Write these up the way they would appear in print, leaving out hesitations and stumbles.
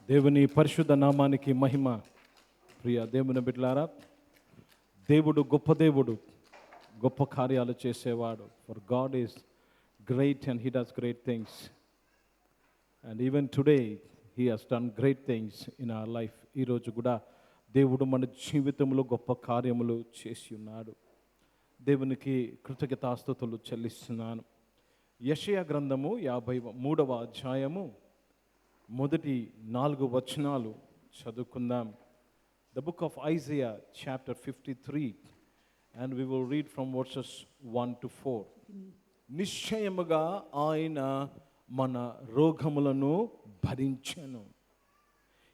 దేవుని పరిశుద్ధ నామానికి మహిమ. ప్రియ దేవుని బిడ్డలారా, దేవుడు గొప్ప దేవుడు, గొప్ప కార్యాలు చేసేవాడు. For God is great and he does great things. And even today he has done great things in our life. ఈరోజు కూడా దేవుడు మన జీవితంలో గొప్ప కార్యములు చేసి ఉన్నాడు. దేవునికి కృతజ్ఞతాస్తుతులు చెల్లిస్తున్నాను. యెషయా గ్రంథము 53వ అధ్యాయము మొదటి 4 వచనాలు చదువుకుందాం. The book of Isaiah chapter 53 and we will read from verses 1 to 4. నిశ్చయముగా ఆయన మన రోగములను భరించెను.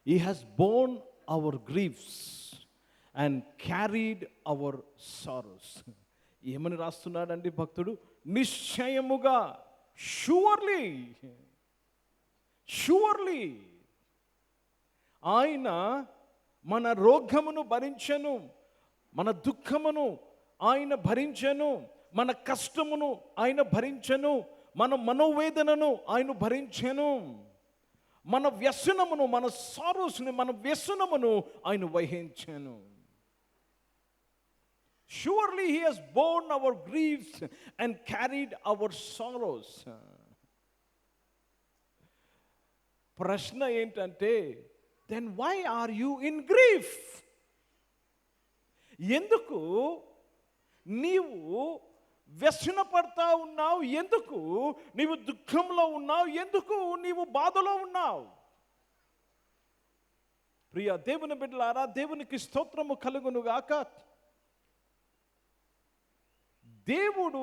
He has borne our griefs and carried our sorrows. ఏమని రాస్తున్నాడండి భక్తుడు? నిశ్చయముగా, షూర్లీ ఆయన మన రోగమును భరించెను, మన దుఃఖమును ఆయన భరించెను, మన కష్టమును ఆయన భరించెను, మన మనోవేదనను ఆయన భరించెను, మన వ్యసనమును, మన సారోస్ని, మన వ్యసనమును ఆయన వహించెను. Surely he has borne our griefs and carried our sorrows. ప్రశ్న ఏంటంటే, then why are you in grief? ఎందుకు నీవు వ్యసనపడతా ఉన్నావు? ఎందుకు నీవు దుఃఖంలో ఉన్నావు? ఎందుకు నీవు బాధలో ఉన్నావు? ప్రియ దేవుని బిడ్డలారా, దేవునికి స్తోత్రము కలుగును గాక. దేవుడు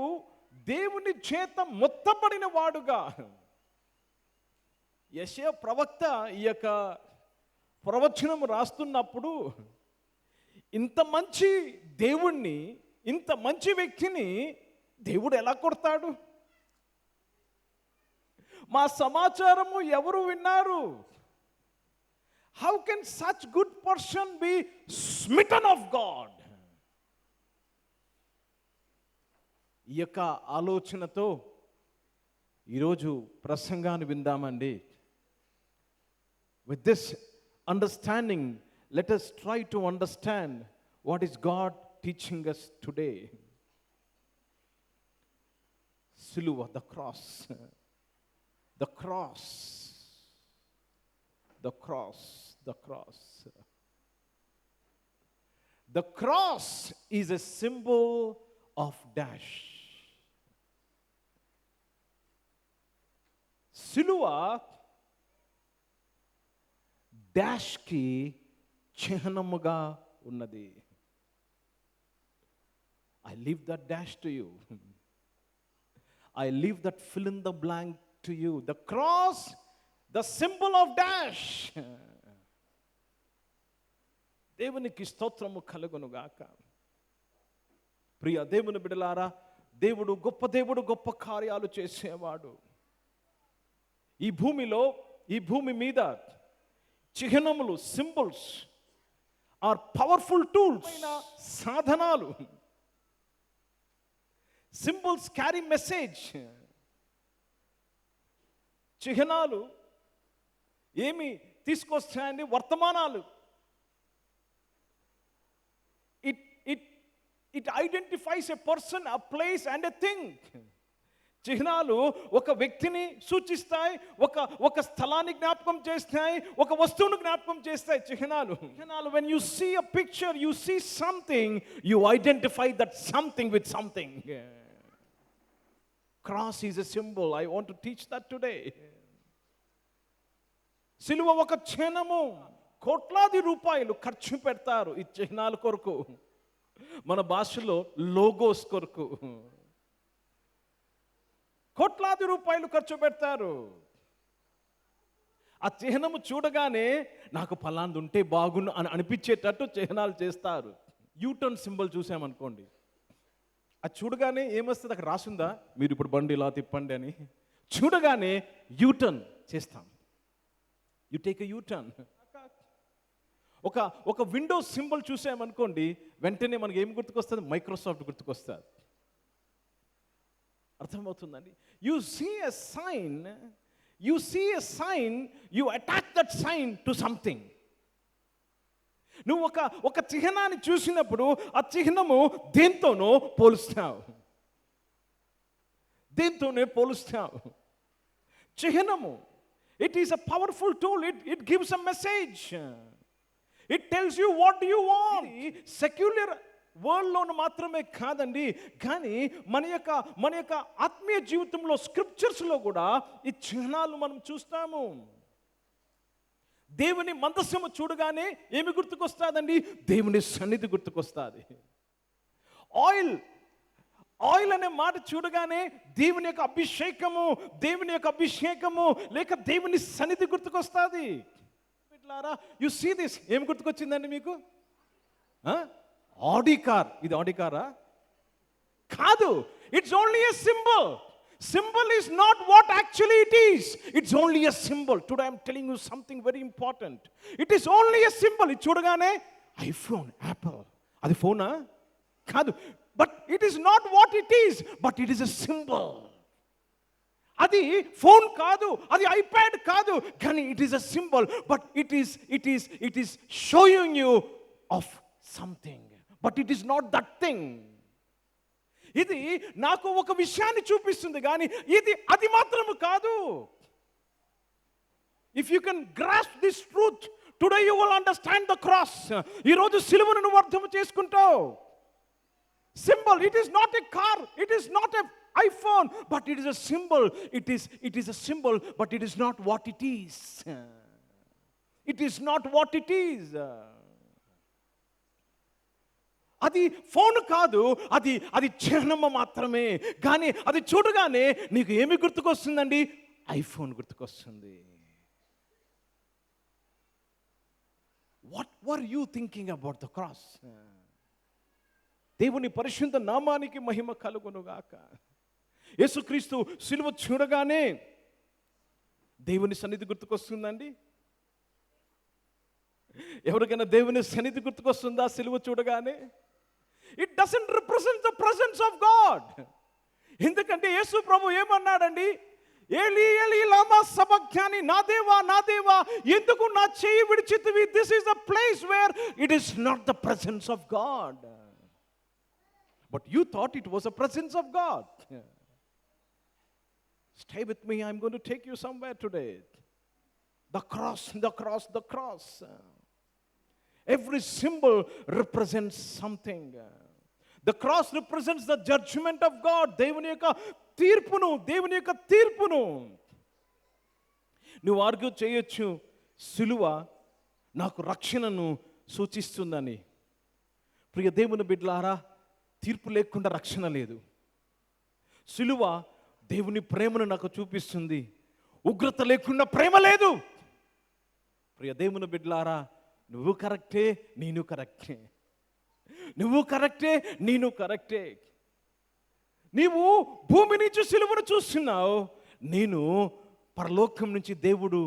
దేవుని చేత మొత్తబడిన వాడుగా, యెషయా ప్రవక్త ఈ యొక్క ప్రవచనం రాస్తున్నప్పుడు ఇంత మంచి దేవుణ్ణి, ఇంత మంచి వ్యక్తిని దేవుడు ఎలా కొడతాడు? మా సమాచారము ఎవరు విన్నారు? How can such good person be smitten of God? ఈ యొక్క ఆలోచనతో ఈరోజు ప్రసంగాన్ని విందామండి. With this understanding, let us try to understand what is God teaching us today. Siluva, the cross. The cross. The cross. The cross. The cross is a symbol of dash. సిలువ డాష్కి చిహ్నముగా ఉన్నది. I leave that dash to you. I leave that fill in the blank to you. The cross, the symbol of dash. దేవునికి స్తోత్రము కలుగును గాక. ప్రియ దేవుని బిడ్డలారా, దేవుడు గొప్ప దేవుడు, గొప్ప కార్యాలు చేసేవాడు. ఈ భూమిలో, ఈ భూమి మీద చిహ్నములు, సింబల్స్ ఆర్ పవర్ఫుల్ టూల్స్, సాధనాలు. Symbols carry message. చిహ్నాలు ఏమి తీసుకొస్తాయండి? వర్తమానాలు. It identifies a person, a place and a thing. చిహ్నాలు ఒక వ్యక్తిని సూచిస్తాయి, ఒక స్థలాన్ని జ్ఞాపకం చేస్తాయి, ఒక వస్తువును జ్ఞాపకం చేస్తాయి. చిహ్నాలు when you see a picture, you see something, you identify that something with something. Cross is a symbol. I want to teach that today. సిలువ ఒక చిహ్నము. కోట్లాది రూపాయలు ఖర్చు పెడతారు ఈ చిహ్నాల కొరకు. మన భాషలో లోగోస్ కొరకు కోట్లాది రూపాయలు ఖర్చు పెడతారు. ఆ చిహ్నము చూడగానే నాకు ఫలాంది ఉంటే బాగుండు అని అనిపించేటట్టు చిహ్నాలు చేస్తారు. యూటర్న్ సింబల్ చూసామనుకోండి, అది చూడగానే ఏమొస్తుంది? అక్కడ రాసుందా, మీరు ఇప్పుడు బండి ఇలా తిప్పండి అని. చూడగానే యూటర్న్ చేస్తాం. You take a U turn. ఒక విండోస్ సింబల్ చూసామనుకోండి, వెంటనే మనకి ఏం గుర్తుకొస్తుంది? మైక్రోసాఫ్ట్ గుర్తుకొస్తుంది. అర్థమవుతుందండి? You see a sign, You see a sign, you attach that sign to something. నువ్వు ఒక చిహ్నాన్ని చూసినప్పుడు ఆ చిహ్నము దేంతోనో పోలుస్తావు. చిహ్నము, it is a powerful tool. It gives a message. It tells you what do you want. Secular వరల్డ్లోను మాత్రమే కాదండి, కానీ మన యొక్క ఆత్మీయ జీవితంలో స్క్రిప్చర్స్లో కూడా ఈ చిహ్నాలు మనం చూస్తాము. దేవుని మందస్సము చూడగానే ఏమి గుర్తుకొస్తాదండి? దేవుని సన్నిధి గుర్తుకొస్తుంది. ఆయిల్ అనే మాట చూడగానే దేవుని యొక్క అభిషేకము లేక దేవుని సన్నిధి గుర్తుకొస్తుంది. You see this. ఏం గుర్తుకొచ్చిందండి మీకు? Audi car. ఇది ఆడి కారా? కాదు. It's only a symbol. Symbol is not what actually it is. It's only a symbol. Today I'm telling you something very important. It is only a symbol. ఇది చూడగానే iPhone, Apple, అది ఫోనా? కాదు. But it is not what it is, but it is a symbol. అది phone కాదు, అది iPad కాదు, కానీ it is a symbol, but it is showing you of something, but it is not that thing. ఇది నాకు ఒక విషయాన్ని చూపిస్తుంది, కానీ అది మాత్రము కాదు. If you can grasp this truth today you will understand the cross. ఈరోజు సిలువను నువ్వు అర్థం చేసుకుంటావు. Symbol. It is not a car, it is not a iPhone, but it is a symbol. It is a symbol, but it is not what it is. It is not what it is. అది phone కాదు, అది చిహ్నము మాత్రమే. కానీ అది చూడగానే నీకు ఏమి గుర్తుకొస్తుందండి? IPhone గుర్తుకొస్తుంది. What were you thinking about the cross? దేవుని పరిశుద్ధ నామానికి మహిమ కలుగునుగాక. యేసుక్రీస్తు సిలువ చూడగానే దేవుని సన్నిధి గుర్తుకొస్తుందండి? ఎవరికైనా దేవుని సన్నిధి గుర్తుకొస్తుందా సిలువ చూడగానే? It doesn't represent the presence of God. ఎందుకంటే యేసు ప్రభు ఏమన్నాడండి? ఏలీ ఏలీ లామా సబక్తాని, నా దేవా నా దేవా ఎందుకు నా చెయ్యి విడిచితివి? This is the place where it is not the presence of God. But you thought it was the presence of God. Stay with me, I'm going to take you somewhere today. The cross, the cross, the cross. Every symbol represents something. The cross represents the judgment of God. దేవుని యొక్క తీర్పును. నువ్వు argue చేయొచ్చు, సిలువ నాకు రక్షణను సూచిస్తుందని. ప్రియ దేవుని బిడ్డలారా, తీర్పు లేకుండా రక్షణ లేదు. సిలువ దేవుని ప్రేమను నాకు చూపిస్తుంది. ఉగ్రత లేకుండా ప్రేమ లేదు. ప్రియ దేవుని బిడ్డలారా, నువ్వు కరెక్టే, నేను కరెక్టే. నువ్వు కరెక్టే, నేను కరెక్టే. నీవు భూమి నుంచి సిలువను చూస్తున్నావు, నేను పరలోకం నుంచి దేవుడు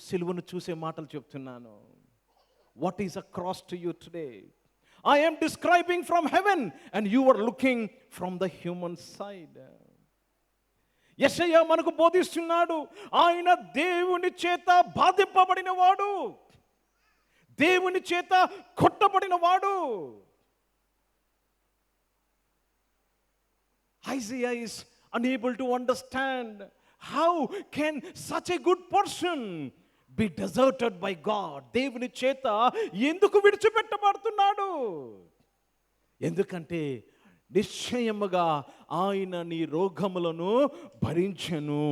సిలువను చూసే మాటలు చెప్తున్నాను. What is a cross to you today? I am describing from heaven and you are looking from the human side. యెషయా మనకు బోధిస్తున్నాడు, ఆయన దేవుని చేత బాధింపబడిన వాడు, దేవుని చేత కొట్టబడిన వాడు. Isaiah is unable to understand how can such a good person be deserted by God. దేవుని చేత ఎందుకు విడిచిపెట్టబడుతున్నాడు? ఎందుకంటే నిశ్చయముగా ఆయన నీ రోగములను భరించెను,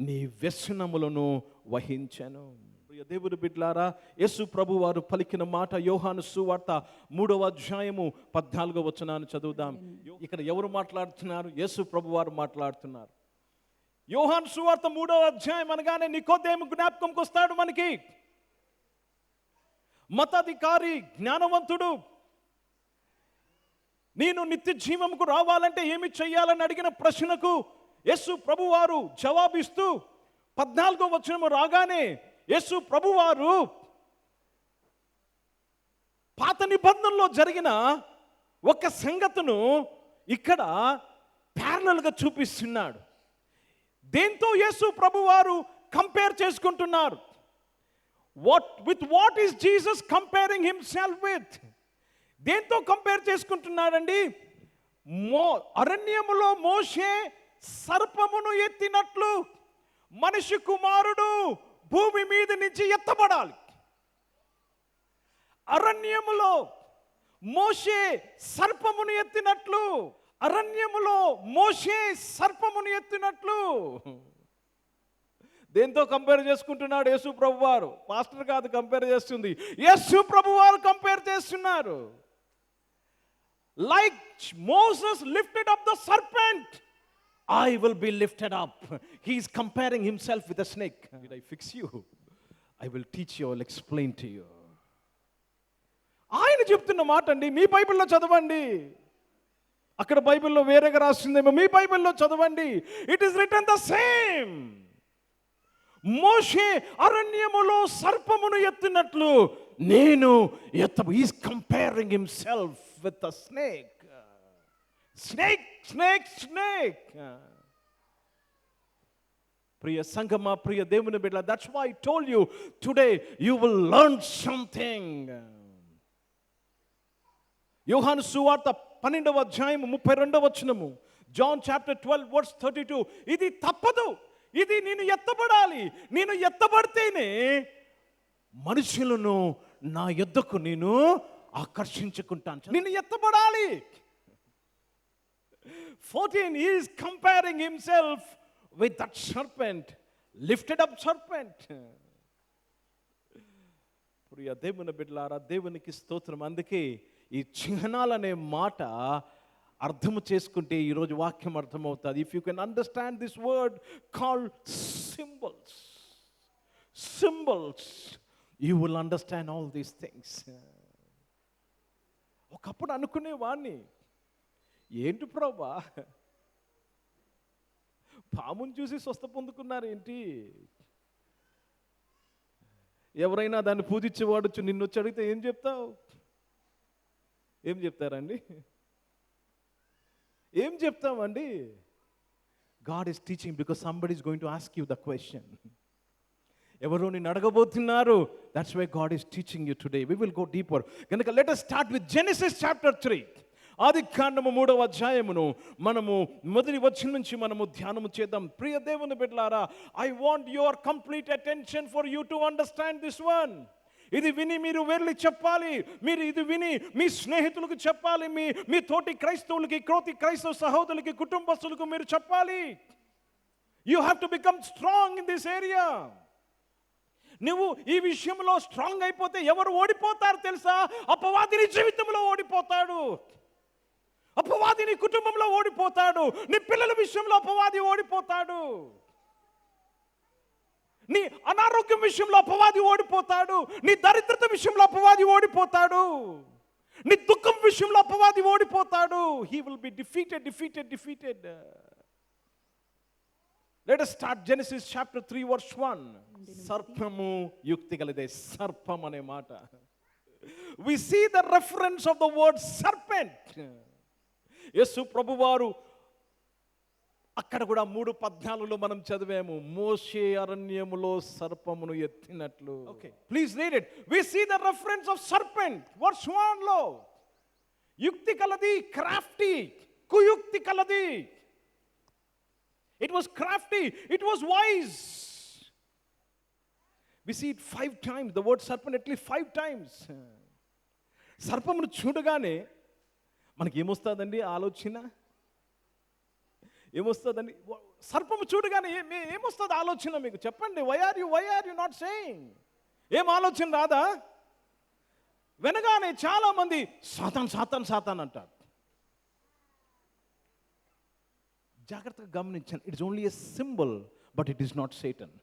నీ వ్యసనములను వహించెను. దేవుని బిడ్డలారా, యేసు ప్రభు వారు పలికిన మాట యోహాను సువార్త 3వ అధ్యాయము 14వ వచనాన్ని చదువుదాం. ఇక్కడ ఎవరు మాట్లాడుతున్నారు? యేసు ప్రభు వారు మాట్లాడుతున్నారు. యోహాను సువార్త 3వ అధ్యాయం అనగానే నికోదేము జ్ఞాపకంకి వస్తాడు మనకి. మతాధికారి, జ్ఞానవంతుడు. నేను నిత్య జీవముకు రావాలంటే ఏమి చెయ్యాలని అడిగిన ప్రశ్నకు యేసు ప్రభువారు జవాబిస్తూ 14వ వచనము రాగానే యేసు ప్రభువారు పాత నిబంధనలో జరిగిన ఒక సంగతిను ఇక్కడ ప్యారలల్గా చూపిస్తున్నాడు. దేంతో యేసు ప్రభువారు కంపేర్ చేసుకుంటున్నారు. What is Jesus comparing himself with? దేంతో కంపేర్ చేసుకుంటున్నాడండి? అరణ్యములో మోషే సర్పమును ఎత్తినట్లు మనిషి కుమారుడు భూమి మీద నుంచి ఎత్తబడాలి. అరణ్యములో మోషే సర్పమును ఎత్తినట్లు, అరణ్యములో మోషే సర్పమును ఎత్తినట్లు. దేంతో కంపేర్ చేసుకుంటున్నాడు యేసు ప్రభు వారు? పాస్టర్ కాదు కంపేర్ చేస్తుంది, యేసు ప్రభు వారు కంపేర్ చేస్తున్నారు. Like Moses lifted up the serpent, I will be lifted up. He is comparing himself with a snake. Did I fix you? I will teach you, I will explain to you. ఆయన చెప్తున్న మాట అండి. మీ బైబిల్లో చదవండి. అక్కడ బైబిల్లో వేరేగా రాస్తుందేమో, మీ బైబిల్లో చదవండి. It is written the same. Moshe అరణ్యములో సర్పమును ఎత్తినట్లు నేను is comparing himself with a snake. Snake snake snake. ప్రియ సంగమా, ప్రియ దేవుని బిడ్డ, that's why I told you today you will learn something. Yohanu సువార్త 12వ అధ్యాయం 32వ వచనము, జాన్ చాప్టర్ 12 వర్స్ 32. ఇది తప్పదు, ఇది నేను ఎత్తబడాలి. నేను ఎత్తబడితేనే మనుషులను నా యొద్దకు నేను ఆకర్షించుకుంటాను. నేను ఎత్తబడాలి. 14, he is comparing himself with that serpent, lifted up serpent. ప్రియ దేవుని బిడ్డలారా, దేవునికి స్తోత్రం. అందుకే ఈ చిహ్నాలనే మాట అర్థము చేసుకుంటే ఈరోజు వాక్యం అర్థమవుతుంది. If you can understand this word called symbols, symbols, you will understand all these things. ఒకప్పుడు అనుకునేవాడిని, ఏంటి ప్రభా పాముని చూసి స్వస్థ పొందుకున్నారు ఏంటి? ఎవరైనా దాన్ని పూజించేవాడు నిన్ను వచ్చి అడిగితే ఏం చెప్తావు? ఏం చెప్తారండి? ఏం చెప్తామండి? God is teaching because somebody is going to ask you the question. ఎవరో నిన్ను అడగబోతున్నారు. That's why God is teaching you today. We will go deeper. కనుక let us start with Genesis chapter 3. ఆదికాండము 3వ అధ్యాయమును మనము మొదటి వచనం నుంచి మనము ధ్యానము చేద్దాం. ప్రియ దేవుని బిడ్డలారా, I want your complete attention for you to understand this one. ఇది విని మీరు వెళ్ళి చెప్పాలి. మీరు ఇది విని మీ స్నేహితులకు చెప్పాలి, మీ తోటి క్రైస్తవులకి, క్రైస్తవ సహోదరులకి, కుటుంబస్తులకు మీరు చెప్పాలి. You have to become strong in this area. నువ్వు ఈ విషయంలో స్ట్రాంగ్ అయిపోతే ఎవరు ఓడిపోతారు తెలుసా? అపవాది నీ జీవితంలో ఓడిపోతాడు. అపవాది నీ కుటుంబంలో ఓడిపోతాడు. నీ పిల్లల విషయంలో అపవాది ఓడిపోతాడు. నీ అనారోగ్యం విషయంలో అపవాది ఓడిపోతాడు. నీ దరిద్రత విషయంలో అపవాది ఓడిపోతాడు. నీ దుఃఖం విషయంలో అపవాది ఓడిపోతాడు. He will be defeated. Let us start Genesis chapter 3 verse 1. సర్పము యుక్తి గలదే. సర్పం అనే మాట, we see the reference of the word serpent. యేసు ప్రభువారు అక్కడ కూడా 3:14లో మనం చదివాము, మోషే అరణ్యములో సర్పమును ఎత్తినట్లు. Okay, please read it. We see the reference of serpent verse 1లో. యుక్తి కలది, క్రాఫ్టీ, కుయుక్తి కలది. It was crafty, it was wise. We see it 5 times, the word serpent at least 5 times. సర్పమును చూడగానే మనకి ఏమొస్తుందండి ఆలోచన? ఏమొస్తుందండి? సర్పము చూడగానే ఏమొస్తుంది ఆలోచన? మీకు చెప్పండి. Why are you not saying? ఏం ఆలోచన రాదా? వినగానే చాలా మంది సాతాన్ సాతాన్ సాతాన్ అంటారు. జాగ్రత్తగా గమనించండి. It's only a symbol but it is not Satan.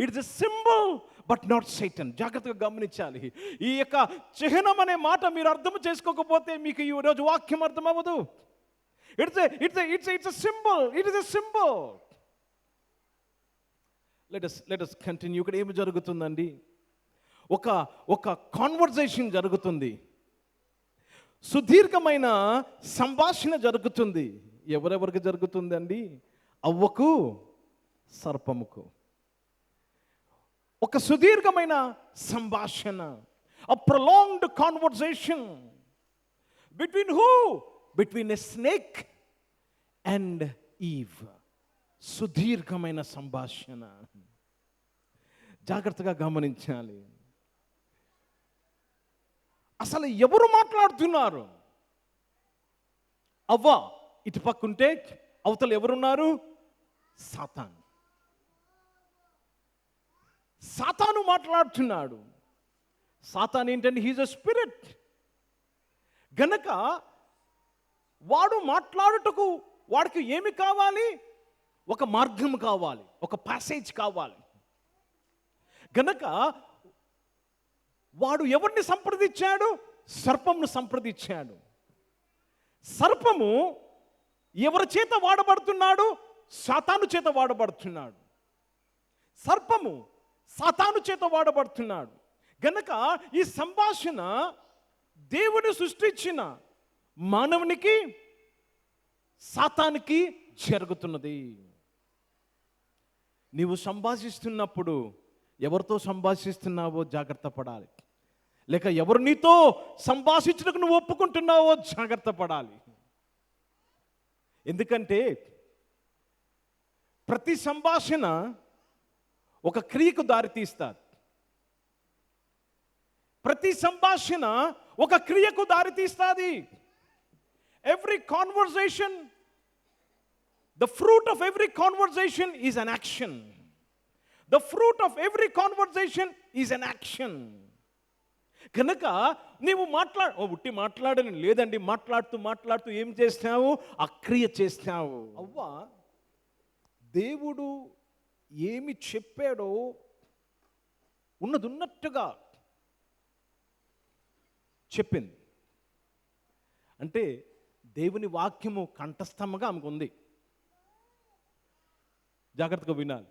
It's a symbol but not Satan. జాగ్రత్తగా గమనించాలి. ఈ యొక్క చిహ్నం అనే మాట మీరు అర్థం చేసుకోకపోతే మీకు ఈ రోజు వాక్యం అర్థం అవ్వదు. It's a symbol. It is a symbol. Let us continue. ఇక్కడ ఏమి జరుగుతుందండి? ఒక కాన్వర్జేషన్ జరుగుతుంది. సుదీర్ఘమైన సంభాషణ జరుగుతుంది. ఎవరెవరికి జరుగుతుందండి? అవ్వకు, సర్పముకు. ఒక సుదీర్ఘమైన సంభాషణ, a prolonged conversation between who? Between a snake and Eve. సుదీర్ఘమైన సంభాషణ. జాగ్రత్తగా గమనించాలి. అసలు ఎవరు మాట్లాడుతున్నారు? అవ్వ ఇటు పక్కుంటే అవతల ఎవరున్నారు? సాతాను. సాతాను మాట్లాడుతున్నాడు. సాతాను ఏంటంటే హీజ్ అ స్పిరిట్. గనక వాడు మాట్లాడుటకు వాడికి ఏమి కావాలి? ఒక మార్గం కావాలి, ఒక ప్యాసేజ్ కావాలి. గనక వాడు ఎవరిని సంప్రదించాడు? సర్పంను సంప్రదించాడు. సర్పము ఎవరి చేత వాడబడుతున్నాడు? సాతాను చేత వాడబడుతున్నాడు. సర్పము సాతాను చేత వాడబడుతున్నాడు. గనక ఈ సంభాషణ దేవుని సృష్టించిన మానవునికి సాతానికి జరుగుతున్నది. నీవు సంభాషిస్తున్నప్పుడు ఎవరితో సంభాషిస్తున్నావో జాగ్రత్త పడాలి. లేక ఎవరు నీతో సంభాషించడానికి నువ్వు ఒప్పుకుంటున్నావో జాగ్రత్త పడాలి. ఎందుకంటే ప్రతి సంభాషణ ఒక క్రియకు దారితీస్తారు. ప్రతి సంభాషణ ఒక క్రియకు దారితీస్తుంది. Every conversation, the fruit of every conversation is an action. The fruit of every conversation is an action. కనుక నీవు ఉట్టి మాట్లాడని లేదండి, మాట్లాడుతూ మాట్లాడుతూ ఏం చేస్తావు? ఆ క్రియ చేస్తావు. అవ్వ దేవుడు ఏమి చెప్పాడో ఉన్నది ఉన్నట్టుగా చెప్పింది. అంటే దేవుని వాక్యము కంఠస్థంగా ఆమెకు ఉంది. జాగ్రత్తగా వినాలి.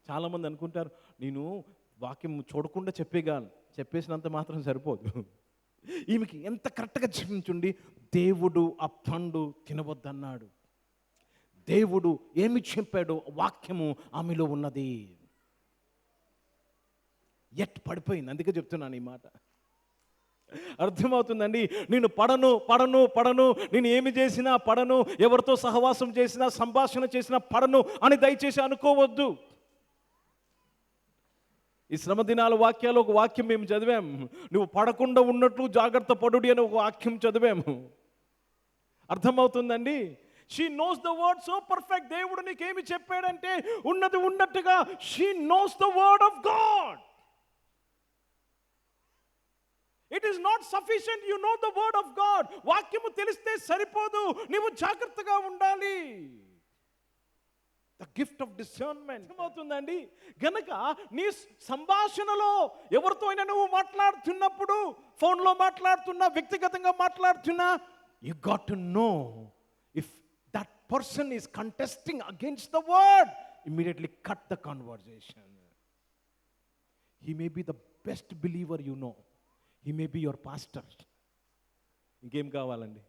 చాలామంది అనుకుంటారు, నేను వాక్యం చూడకుండా చెప్పేసినంత మాత్రం సరిపోదు. ఈమెకి ఎంత కరెక్ట్గా చెప్పించుండి, దేవుడు ఆ పండు తినవద్దన్నాడు, దేవుడు ఏమి చెప్పాడో వాక్యము ఆమెలో ఉన్నది. పడిపోయింది. అందుకే చెప్తున్నాను ఈ మాట. అర్థమవుతుందండి. నేను పడను, నేను ఏమి చేసినా పడను, ఎవరితో సహవాసం చేసినా సంభాషణ చేసినా పడను అని దయచేసి అనుకోవద్దు. ఈ శ్రమ దినాల వాక్యాలు ఒక వాక్యం మేము చదివాము. నువ్వు పడకుండా ఉన్నట్లు జాగ్రత్త పడుడి అని ఒక వాక్యం చదివాము. అర్థమవుతుందండి. She knows the word so perfect. దేవుడు నీకేమి చెప్పాడంటే ఉన్నది ఉన్నట్టుగా she knows the word of God. It is not sufficient you know the word of God. వాక్యము తెలిస్తే సరిపోదు, నీవు జాగ్రత్తగా ఉండాలి. ద గిఫ్ట్ ఆఫ్ డిసర్న్మెంట్ అవుతుందండి. గనక నీ సంభాషణలో ఎవరితో అయినా నువ్వు మాట్లాడుతున్నప్పుడు, ఫోన్లో మాట్లాడుతున్నా, వ్యక్తిగతంగా మాట్లాడుతున్నా, you got to know if that person is contesting against the word, immediately cut the conversation. He may be the best believer you know, he may be your pastor. ఇంకేం కావాలండి?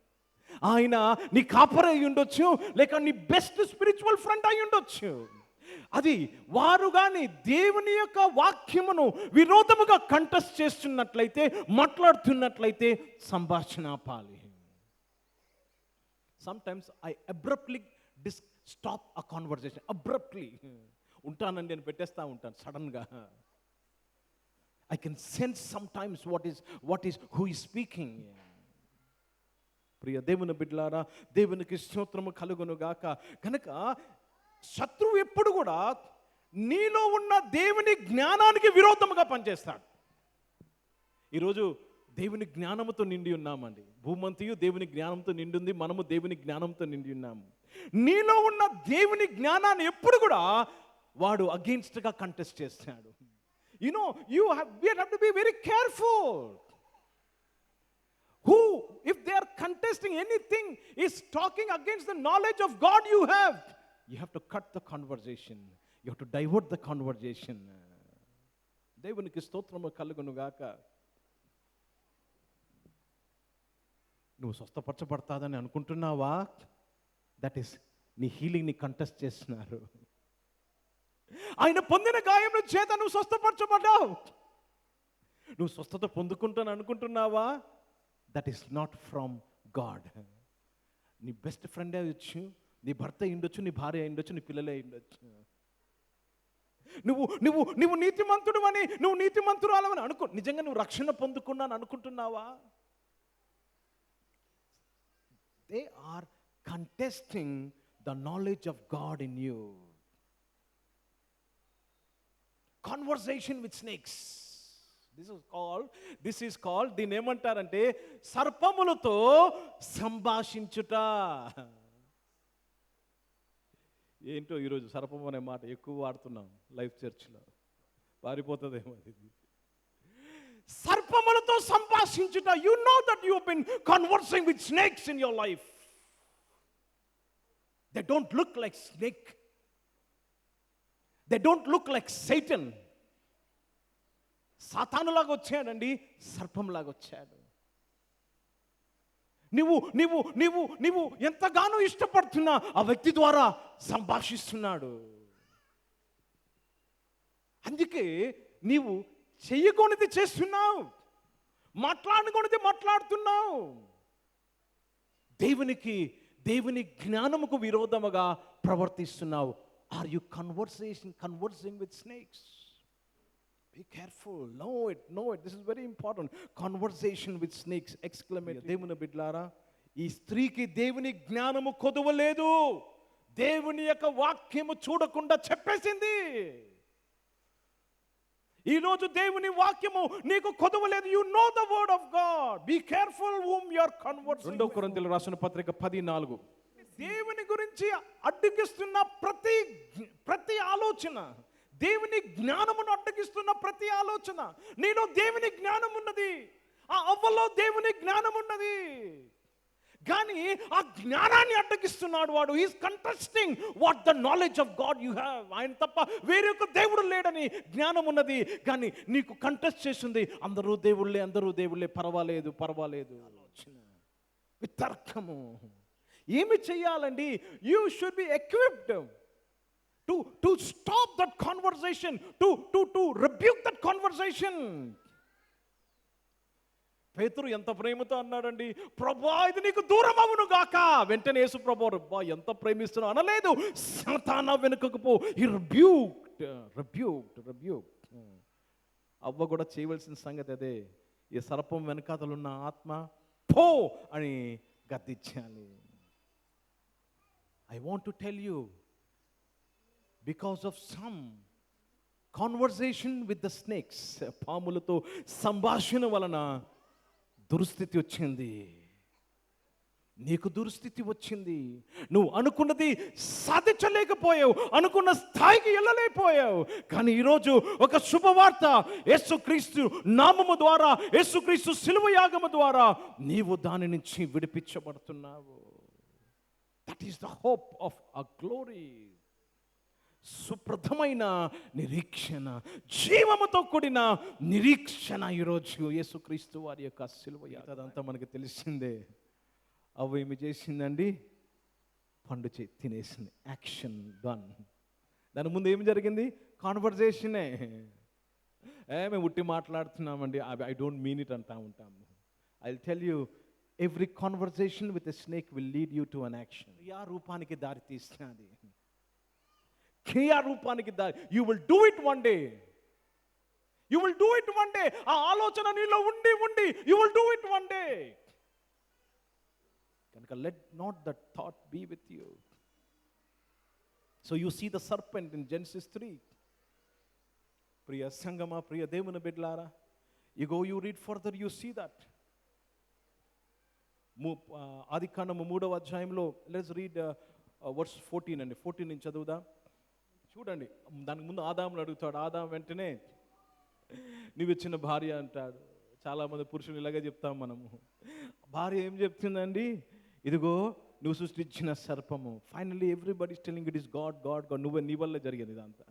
ఆయన నీ కాపర్ అయి ఉండొచ్చు, లేక నీ బెస్ట్ స్పిరిచువల్ ఫ్రెండ్ అయి ఉండొచ్చు. అది వారు కానీ దేవుని యొక్క వాక్యమును విరోధముగా కంటెస్ట్ చేస్తున్నట్లయితే, మాట్లాడుతున్నట్లయితే సంభాషణ ఆపాలి. Sometimes I abruptly stop a conversation. Abruptly ఉంటానండి అని పెట్టేస్తా ఉంటాను సడన్గా. I can sense sometimes what is who is speaking. ప్రియ దేవుని బిడ్డలారా, దేవునికి స్తోత్రము కలుగును గాక. కనుక శత్రువు ఎప్పుడు కూడా నీలో ఉన్న దేవుని జ్ఞానానికి విరోధముగా పనిచేస్తాడు. ఈరోజు దేవుని జ్ఞానముతో నిండి ఉన్నామండి. భూమంతియు దేవుని జ్ఞానంతో నిండింది, మనము దేవుని జ్ఞానంతో నిండి ఉన్నాము. నీలో ఉన్న దేవుని జ్ఞానాన్ని ఎప్పుడు కూడా వాడు అగెయిన్స్ట్గా కంటెస్ట్ చేస్తాడు. You know, we have to be very careful. Who, if they are contesting anything, is talking against the knowledge of God you have to cut the conversation. You have to divert the conversation. దేవునికి స్తోత్రము కలుగును గాక. నువ్వు స్వస్థపరచబడతాదని అనుకుంటున్నావా? That is నీ హీలింగ్ని contest చేస్తున్నారు. ఆయన పొందిన గాయముల చేత నువ్వు స్వస్థపరచబడ్డావు. నువ్వు స్వస్థత పొందుకుంటాను అనుకుంటున్నావా? That is not from God. నీ బెస్ట్ ఫ్రెండే అయ్యొచ్చు, నీ భర్త అయ్యుండొచ్చు, నీ భార్య అయ్యుండొచ్చు, నీ పిల్లలే అయ్యుండొచ్చు. నువ్వు నువ్వు నువ్వు నీతిమంతుడు అని, నువ్వు నీతిమంతురాలని అనుకో. నిజంగా నువ్వు రక్షణ పొందుకున్నాను అనుకుంటున్నావా? They are contesting the knowledge of God in you. Conversation with snakes. This is called దీన్ని ఏమంటారంటే సర్పములతో సంభాషించుట. ఏంటో ఈరోజు సర్పం అనే మాట ఎక్కువ వాడుతున్నాం లైఫ్ చర్చ్లో, పారిపోతుందేమో అది. సర్పములతో సంభాషించుట. You know that you have been conversing with snakes in your life. They don't look like snake. They don't look like Satan. సాతానులాగా వచ్చాడండి, సర్పంలాగా వచ్చాడు. నువ్వు నువ్వు నువ్వు నువ్వు ఎంతగానో ఇష్టపడుతున్నా ఆ వ్యక్తి ద్వారా సంభాషిస్తున్నాడు. అందుకే నీవు చెయ్యకూడనిది చేస్తున్నావు, మాట్లాడకూడనిది మాట్లాడుతున్నావు. దేవుని జ్ఞానముకు విరోధముగా ప్రవర్తిస్తున్నావు. Are you conversing with snakes? Be careful. Know it. This is very important. Conversation with snakes. Exclamation. దేవుని బిడ్డలారా, ఈ స్త్రీకి దేవుని జ్ఞానము కొదవలేదు. దేవుని యొక్క వాక్యము చూడకుండా చెప్పేసింది. ఈరోజు దేవుని వాక్యము నీకు కొదవలేదు. You know the word of God. Be careful whom you are conversing. 2 కొరింథీయులకు రాసిన పత్రిక 10:4. దేవుని గురించి అడ్డగిస్తున్న ప్రతి ఆలోచన, దేవుని జ్ఞానమును అడ్డగిస్తున్న ప్రతి ఆలోచన, నీలో దేవుని జ్ఞానం ఉన్నది, ఆ అవ్వలో దేవుని జ్ఞానం ఉన్నది, కానీ ఆ జ్ఞానాన్ని అడ్డగిస్తున్నాడు వాడు. He's contesting what the knowledge of God you have. ఆయన తప్ప వేరే ఒక దేవుడు లేడని జ్ఞానం ఉన్నది, కానీ నీకు కంటెస్ట్ చేస్తుంది అందరూ దేవుళ్ళే, పర్వాలేదు ఆలోచన, వితర్కము. ఏమి చేయాలండి? You should be equipped to stop that conversation, to rebuke that conversation. పేతురు ఎంత ప్రేమతో అన్నాడండి, ప్రభువా ఇది నీకు దూరం అవును గాక. వెంటనే యేసు ప్రభువు రబ్బా ఎంత ప్రేమిస్తున్నావు అనలేదు. సాతానా వెనుకకు పో. హి రిబ్యూక్డ్. అవ్వ కూడా చేయవలసిన సంగతి అదే. ఈ సర్పం వెనకాతలున్న ఆత్మ పో అని గద్దించాలి. I want to tell you, because of some conversation with the snakes, పాములతో సంభాషణ వలన దుర్స్థితి వచ్చింది. నీకు దుర్స్థితి వచ్చింది. నువ్వు అనుకున్నది సాధించలేకపోయావు, అనుకున్న స్థాయికి వెళ్ళలేకపోయావు. కానీ ఈరోజు ఒక శుభవార్త, యేసుక్రీస్తు నామము ద్వారా, యేసుక్రీస్తు శిలువ యాగము ద్వారా నీవు దాని నుంచి విడిపించబడుతున్నావు. That is the hope of our glory. సుప్రథమైన నిరీక్షణ, జీవముతో కూడిన నిరీక్షణ ఈరోజు యేసుక్రీస్తు వారి యొక్క శిలువ యాగం. అదంతా మనకు తెలిసిందే. అవి ఏమి చేసిందండి? పండు తినేసింది. Action done. దాని ముందు ఏమి జరిగింది? కాన్వర్జేషనే. మేము ఉట్టి మాట్లాడుతున్నామండి, ఐ డోంట్ మీన్ ఇట్ అంటా ఉంటాము. I will tell you, every conversation with a snake will lead you to an action. క్రియా రూపానికి దారి తీస్తుంది. క్రియా రూపానికి దారి. you will do it one day. ఆ ఆలోచన నీలో ఉండి you will do it one day. కనుక let not that thought be with you. So you see the serpent in Genesis 3. ప్రియ సంగమా, ప్రియ దేవుని బిడ్డలారా, you read further, you see that. ఆదికాండము 3వ అధ్యాయంలో లెట్స్ రీడ్ వర్స్ 14 అండి. 14 నుంచి చదువుదాం. చూడండి, దానికి ముందు ఆదామును అడుగుతాడు. ఆదాం వెంటనే నీవు ఇచ్చిన భార్య అంటాడు. చాలామంది పురుషులు ఇలాగే చెప్తాం మనము. భార్య ఏం చెప్తుందండి? ఇదిగో నువ్వు సృష్టించిన సర్పము. Finally everybody is telling it is God. నువ్వే, నీ వల్ల జరిగింది ఇదంతా.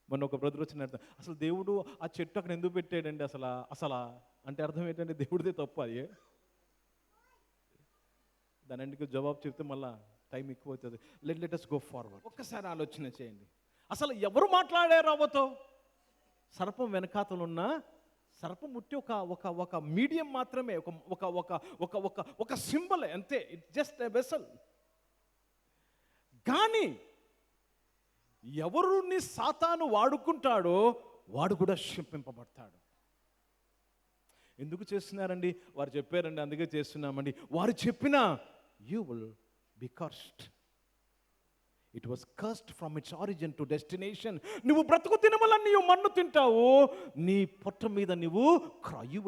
మొన్న ఒక బ్రదర్ వచ్చినట్టు, అసలు దేవుడు ఆ చెట్టు అక్కడ ఎందుకు పెట్టాడండి అసలు అంటే అర్థం ఏంటంటే దేవుడిదే తప్పు. అది దాని జవాబు చెప్తే మళ్ళా టైం ఎక్కువ అవుతుంది. Let us go forward. ఒక్కసారి ఆలోచన చేయండి, అసలు ఎవరు మాట్లాడారు అవ్వతో? సర్పం వెనకాతలున్న సర్పం ముట్టి ఒక ఒక ఒక మీడియం మాత్రమే, ఒక ఒక ఒక ఒక ఒక ఒక సింబల్ అంతే. It just a vessel. కానీ ఎవరిని సాతాను వాడుకుంటాడో వాడు కూడా శిక్షింపబడతాడు. ఎందుకు చేస్తున్నారండి? వారు చెప్పారండి, అందుకే చేస్తున్నామండి. వారు చెప్పినా you will be cursed. It was cursed from its origin to destination. నువ్వు బ్రతుకు తినమలని నీవు మన్ను తింటావు, నీ పొట్ట మీద నువ్వు you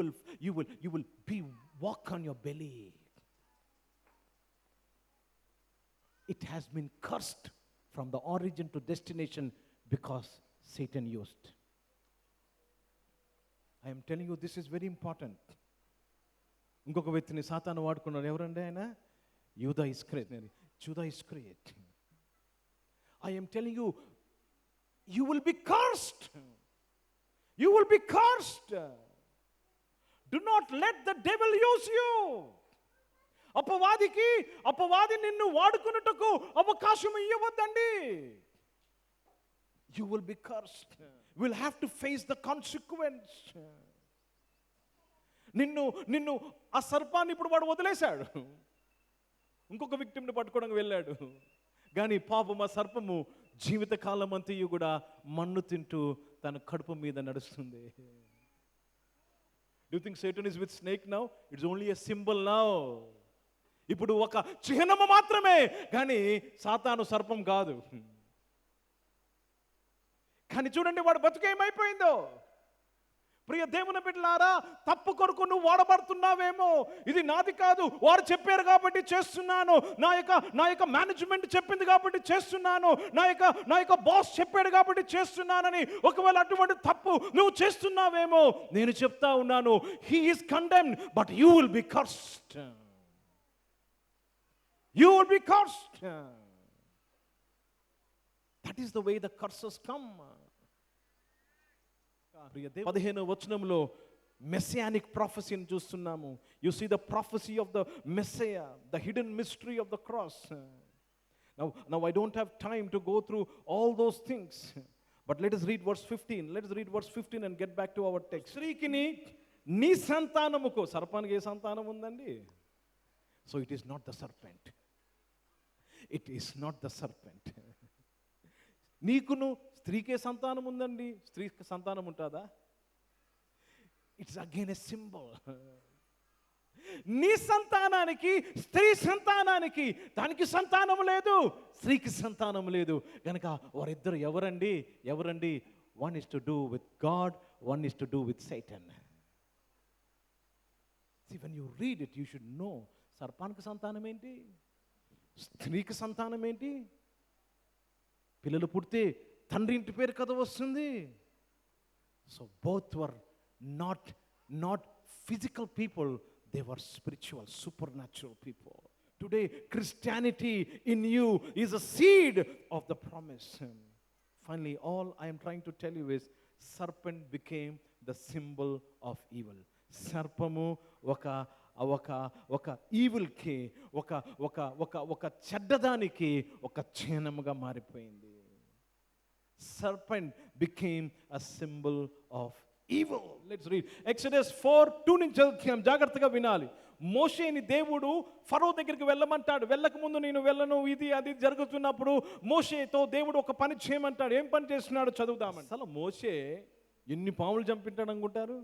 will be walk on your belly. It has been cursed from the origin to destination because Satan used. I am telling you, this is very important. ఇంకొక వ్యక్తిని సాతాను వాడుకున్నాడు. ఎవరండి ఆయన? యూదా Iscariot. I am telling you, you will be cursed. You will be cursed. Do not let the devil use you. అపవాది నిన్ను వాడుకున్నట్టుకు అవకాశం ఇవ్వవద్దండి. You will be cursed. You will have to face the consequence. నిన్ను ఆ సర్పాన్ని ఇప్పుడు వాడు వదిలేశాడు, ఇంకొక విక్టిమ్ని పట్టుకోవడానికి వెళ్ళాడు. కానీ పాపం ఆ సర్పము జీవితకాలం అంతయు కూడా మన్ను తింటూ తన కడుపు మీద నడుస్తుంది. Do you think Satan is with snake now? It's only a symbol now. ఇప్పుడు ఒక చిహ్నము మాత్రమే, కానీ సాతాను సర్పం కాదు. కానీ చూడండి వాడు బతుకేమైపోయిందో. ప్రియ దేవుని బిడ్డలారా, తప్పు కొరకు నువ్వు వాడబడుతున్నావేమో. ఇది నాది కాదు, వారు చెప్పారు కాబట్టి చేస్తున్నాను, నా యొక్క మేనేజ్మెంట్ చెప్పింది కాబట్టి చేస్తున్నాను, నా యొక్క బాస్ చెప్పాడు కాబట్టి చేస్తున్నానని ఒకవేళ అటువంటి తప్పు నువ్వు చేస్తున్నావేమో, నేను చెప్తా ఉన్నాను, he is condemned but you will be cursed. You will be cursed. That is the way the curses come. 15వ వచనంలో మెస్సియానిక్ ప్రొఫెసీని చూస్తున్నాము. You see the prophecy of the Messiah, the hidden mystery of the cross. Now I don't have time to go through all those things. But let us read verse 15. Let us read verse 15 and get back to our text. స్త్రీకిని నీ సంతానముకు, సర్పానికి ఏ సంతానం ఉందండి? So it is not the serpent. It is not the serpent. నీకును స్త్రీకే సంతానం ఉందండి. స్త్రీకి సంతానం ఉంటుందా? It's again a symbol. నీ సంతానానికి, స్త్రీ సంతానానికి, దానికి సంతానం లేదు, స్త్రీకి సంతానం లేదు. కనుక వారిద్దరు ఎవరండి? One is to do with God, one is to do with Satan. See, when you read it, you should know. సర్పానికి సంతానం ఏంటి? స్త్రీకి సంతానం ఏంటి? పిల్లలు పుడితే తండ్రి ఇంటి పేరు కదా వస్తుంది. So both were not physical people, they were spiritual, super natural people. Today Christianity in you is a seed of the promise. Finally, all I am trying to tell you is, serpent became the symbol of evil. సర్పము ఒక ఈవిల్కి, ఒక చెడ్డదానికి ఒక చిహ్నముగా మారిపోయింది. Serpent became a symbol of evil. Let's read Exodus 4:2 నుంచి చదువుతాం, జాగ్రత్తగా వినాలి. మోషేని దేవుడు ఫరో దగ్గరికి వెళ్ళమంటాడు. వెళ్ళక ముందు నేను వెళ్ళను, ఇది అది జరుగుతున్నప్పుడు మోషేతో దేవుడు ఒక పని చేయమంటాడు. ఏం పని చేస్తున్నాడు చదువుదామని. అసలు మోషే ఎన్ని పాములు చంపింటాడు అనుకుంటారు?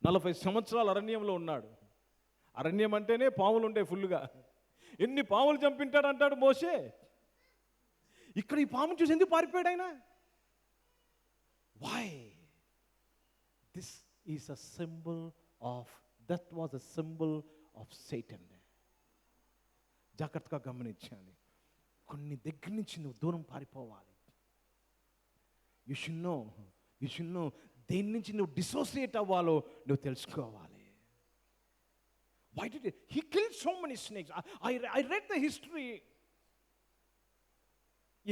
40 సంవత్సరాలు అరణ్యంలో ఉన్నాడు. అరణ్యం అంటేనే పాములు ఉండే ఫుల్గా. ఎన్ని పాములు చంపింటాడు అంటాడు మోషే. ఇక్కడ ఈ పాము చూసి ఎందుకు పారిపోయాడు ఆయన? Why? This is a symbol of, that was a symbol of Satan. జాగ్రత్తగా గమనించాలి. కొన్ని దగ్గర నుంచి నువ్వు దూరం పారిపోవాలి. యు షుడ్ నో దేని నుంచి నువ్వు డిసోసియేట్ అవ్వాలో నువ్వు తెలుసుకోవాలి. Why did he kill so many snakes? I read the history.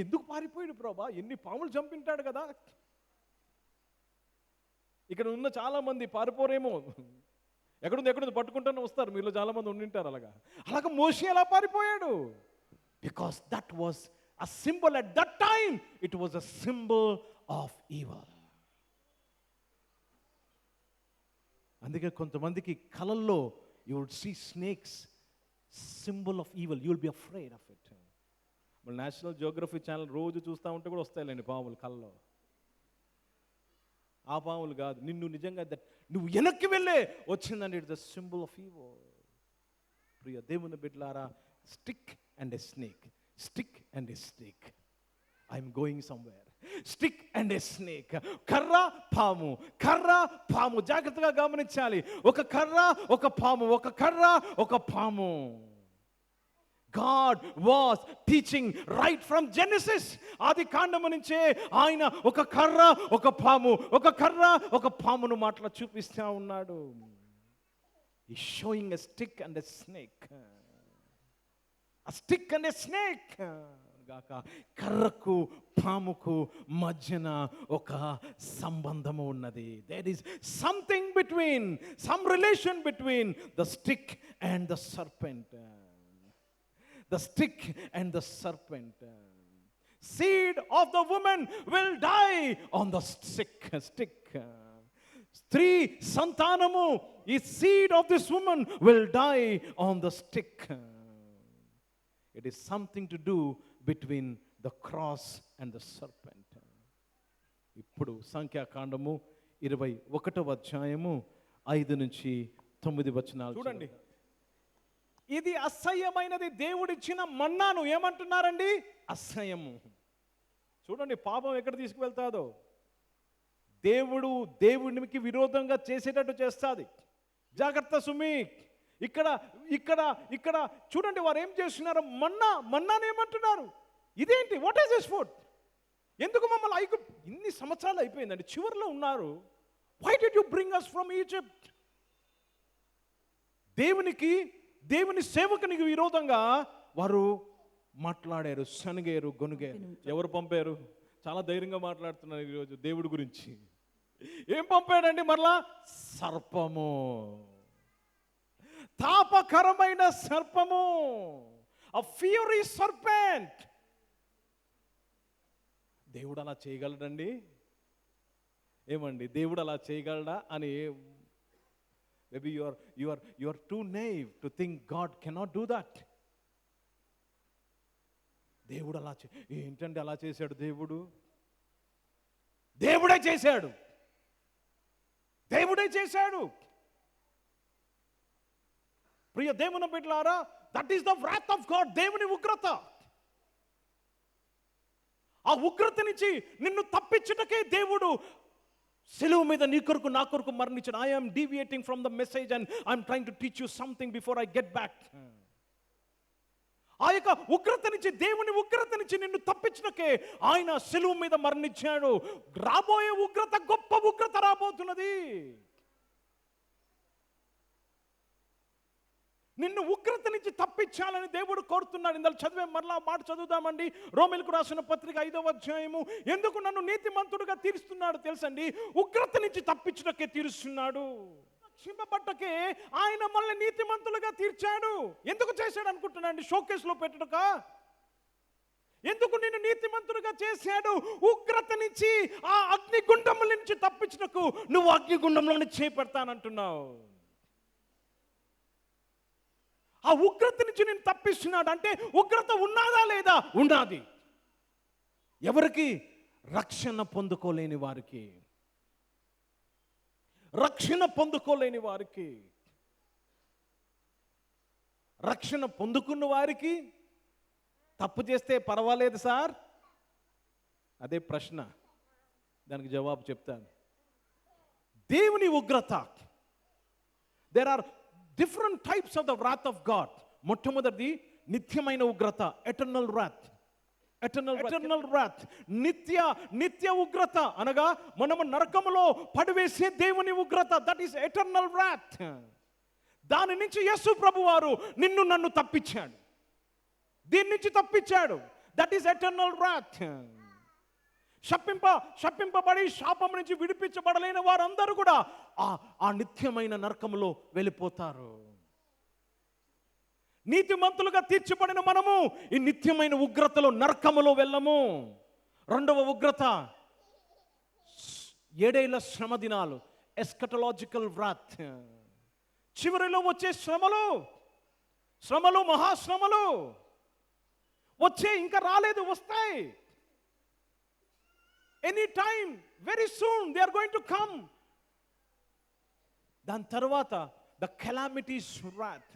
ఎందుకు పారిపోయాడు ప్రభా? ఎన్ని పాములు చంపింటాడు కదా. ఇక్కడ ఉన్న చాలా మంది పారిపోరేమో, ఎక్కడుంది పట్టుకుంటూనే వస్తారు. మీలో చాలా మంది ఉండింటారు అలాగా. మోషే ఎలా పారిపోయాడు? Because that was a symbol at that time. It was a symbol of evil. అందుకే కొంతమందికి కలల్లో you would see snakes, symbol of evil. You will be afraid of it. మన నేషనల్ జియోగ్రఫీ ఛానల్ రోజు చూస్తూ ఉంటే కూడా వస్తాయిలేండి పాములు కళ్ళలో. ఆ పాములు కాదు, నిన్ను నిజంగా నువ్వు వెనక్కి వెళ్ళే వచ్చిందండి. It's the symbol of evil. ప్రియ దేవుని బిడ్డలారా, stick and a snake, stick and a snake. I'm going somewhere. Stick and a snake. కర్ర పాము, కర్ర పాము. జాగ్రత్తగా గమనించాలి. ఒక కర్ర ఒక పాము, ఒక కర్ర ఒక పాము. God was teaching right from Genesis. ఆది కాండము నుంచే ఆయన ఒక కర్ర ఒక పాము, ఒక కర్ర ఒక పామును మాటలు చూపిస్తూ ఉన్నాడు. He's showing a stick and a snake. A stick and a snake. గాక కర్రకు పాముకు మధ్యన ఒక సంబంధము ఉన్నది. There is something between, some relation between the stick and the serpent. The stick and the serpent. Seed of the woman will die on the stick. Stree santanamu, the seed of this woman will die on the stick. It is something to do between the cross and the serpent. ఇప్పుడు సంఖ్యాకాండము 21వ అధ్యాయము 5 నుంచి 9 వచనాలు చూడండి. ఇది అసహ్యమైనది. దేవుడిచ్చిన మన్నాను ఏమంటున్నారండి? అసహ్యము. చూడండి పాపం ఎక్కడ తీసుకువెళ్తాదో. దేవునికి విరోధంగా చేసేటట్టు చేస్తుంది. జాగ్రత్త సుమి. ఇక్కడ ఇక్కడ ఇక్కడ చూడండి వారు ఏం చేస్తున్నారు. మన్నాను ఏమంటున్నారు? ఇదేంటి? What is this food? ఎందుకు మమ్మల్ని ఇన్ని సంవత్సరాలు అయిపోయిందండి, చివరిలో ఉన్నారు. Why did you bring us from Egypt? దేవుని సేవకునికి విరోధంగా వారు మాట్లాడారు, శనగేరు, గొనుగేరు. ఎవరు పంపారు? చాలా ధైర్యంగా మాట్లాడుతున్నారు ఈరోజు దేవుడి గురించి. ఏం పంపాడండి? మరలా సర్పము, తాపకరమైన సర్పము, a fiery serpent. దేవుడు అలా చేయగలడండి? ఏమండి దేవుడు అలా చేయగలడా అని maybe you are too naive to think God cannot do that. దేవుడు అలా ఏంటండి అలా చేశాడు? దేవుడే చేశాడు. ప్రియ దేవుని బిడ్డలారా, that is the wrath of God. దేవుని ఉగ్రత. ఆ ఉగ్రత నుంచి నిన్ను తప్పించుటకే దేవుడు సిలువ మీద నీ కొరకు నా కొరకు మరణించాడు. I am deviating from the message and I am trying to teach you something before I get back. ఆ యొక్క ఉగ్రత నుంచి, దేవుని ఉగ్రత నుంచి నిన్ను తప్పించుటకే ఆయన సిలువ మీద మరణించాడు. రాబోయే ఉగ్రత గొప్ప ఉగ్రత రాబోతున్నది. నిన్ను ఉగ్రత నుంచి తప్పించాలని దేవుడు కోరుతున్నాడు. ఇందులో చదివే మరలా మాట చదువుదామండి. రోమీయులకు రాసిన పత్రిక 5వ అధ్యాయము. ఎందుకు నన్ను నీతిమంతుడుగా తీరుస్తున్నాడు తెలుసండి? ఉగ్రత నుంచి తప్పించుటకే తీరుస్తున్నాడు. క్షింపబట్టకే ఆయన మనల్ని నీతిమంతులుగా తీర్చాడు. ఎందుకు చేశాడు అనుకుంటున్నాండి? షోకేస్లో పెట్టుటక? ఎందుకు నిన్ను నీతిమంతులుగా చేశాడు? ఉగ్రత నుంచి, ఆ అగ్నిగుండముల నుంచి తప్పించుటకు. నువ్వు అగ్నిగుండంలోనే చేపెడతానంటున్నావు. ఆ ఉగ్రత నుంచి నేను తప్పిస్తున్నాడు అంటే ఉగ్రత ఉన్నదా లేదా? ఉన్నది. ఎవరికి? రక్షణ పొందుకోలేని వారికి. రక్షణ పొందుకోలేని వారికి. రక్షణ పొందుకున్న వారికి తప్పు చేస్తే పర్వాలేదు సార్, అదే ప్రశ్న. దానికి జవాబు చెప్తాను. దేవుని ఉగ్రత. There are different types of the wrath of God. మొట్టమొదటిది నిత్యమైన ఉగ్రత, eternal wrath. నిత్య ఉగ్రత అనగా మనము నరకములో పడివేసే దేవుని ఉగ్రత. That is eternal wrath. దాని నుంచి యేసు ప్రభువారు నిన్ను నన్ను తప్పించాడు. దీని నుంచి తప్పించాడు. That is eternal wrath. శపింపబడి శాపం నుంచి విడిపించబడలేని వారందరూ కూడా ఆ నిత్యమైన నరకములో వెళ్ళిపోతారు. నీతిమంతులుగా తీర్చబడిన మనము ఈ నిత్యమైన ఉగ్రతలో నరకములో వెళ్ళము. రెండవ ఉగ్రత 7 ఏళ్ల శ్రమ దినాలు, ఎస్కటలాజికల్ వ్రాత్. చివరిలో వచ్చే శ్రమలు మహాశ్రమలు వచ్చే, ఇంకా రాలేదు, వస్తాయి. Any time, very soon they are going to come. దాని తర్వాత ద కెలామిటీస్ వ్రాత్,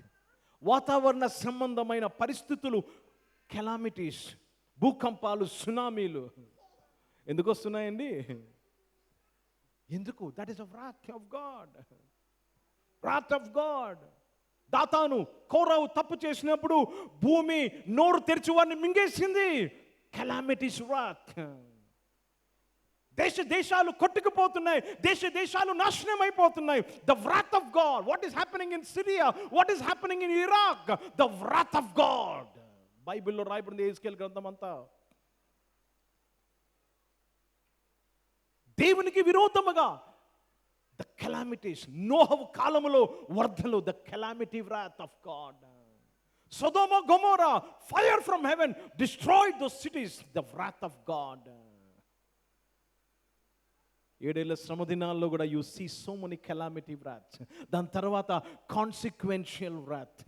వాతావరణ సంబంధమైన పరిస్థితులు, కెలామిటీస్, భూకంపాలు, సునామీలు. ఎందుకు వస్తున్నాయండి? ఎందుకు? That is a wrath of God. Wrath of God. దాతాను, కోరావు తప్పు చేసినప్పుడు భూమి నోరు తెరిచి వారిని మింగేసింది. Calamities wrath. దేశాలు కొట్టుకుపోతున్నాయి, దేశాలు నాశనం అయిపోతున్నాయి. The wrath of God. What is happening in Syria, what is happening in Iraq, the wrath of God. బైబిల్లో రాయబడింది, యెహెజ్కేలు గ్రంథం అంతా. దేవునికి విరోధముగా ద కెలామిటీస్. నోహవు కాలములో వరదలు, the calamity wrath of God. సొదొమ గొమొర్రా, fire from heaven destroyed those cities, the wrath of God. 7 ఏళ్ల శ్రమ దినాల్లో కూడా you see so many calamity wraths. దాని తర్వాత కాన్సిక్వెన్షియల్ వ్రాత్.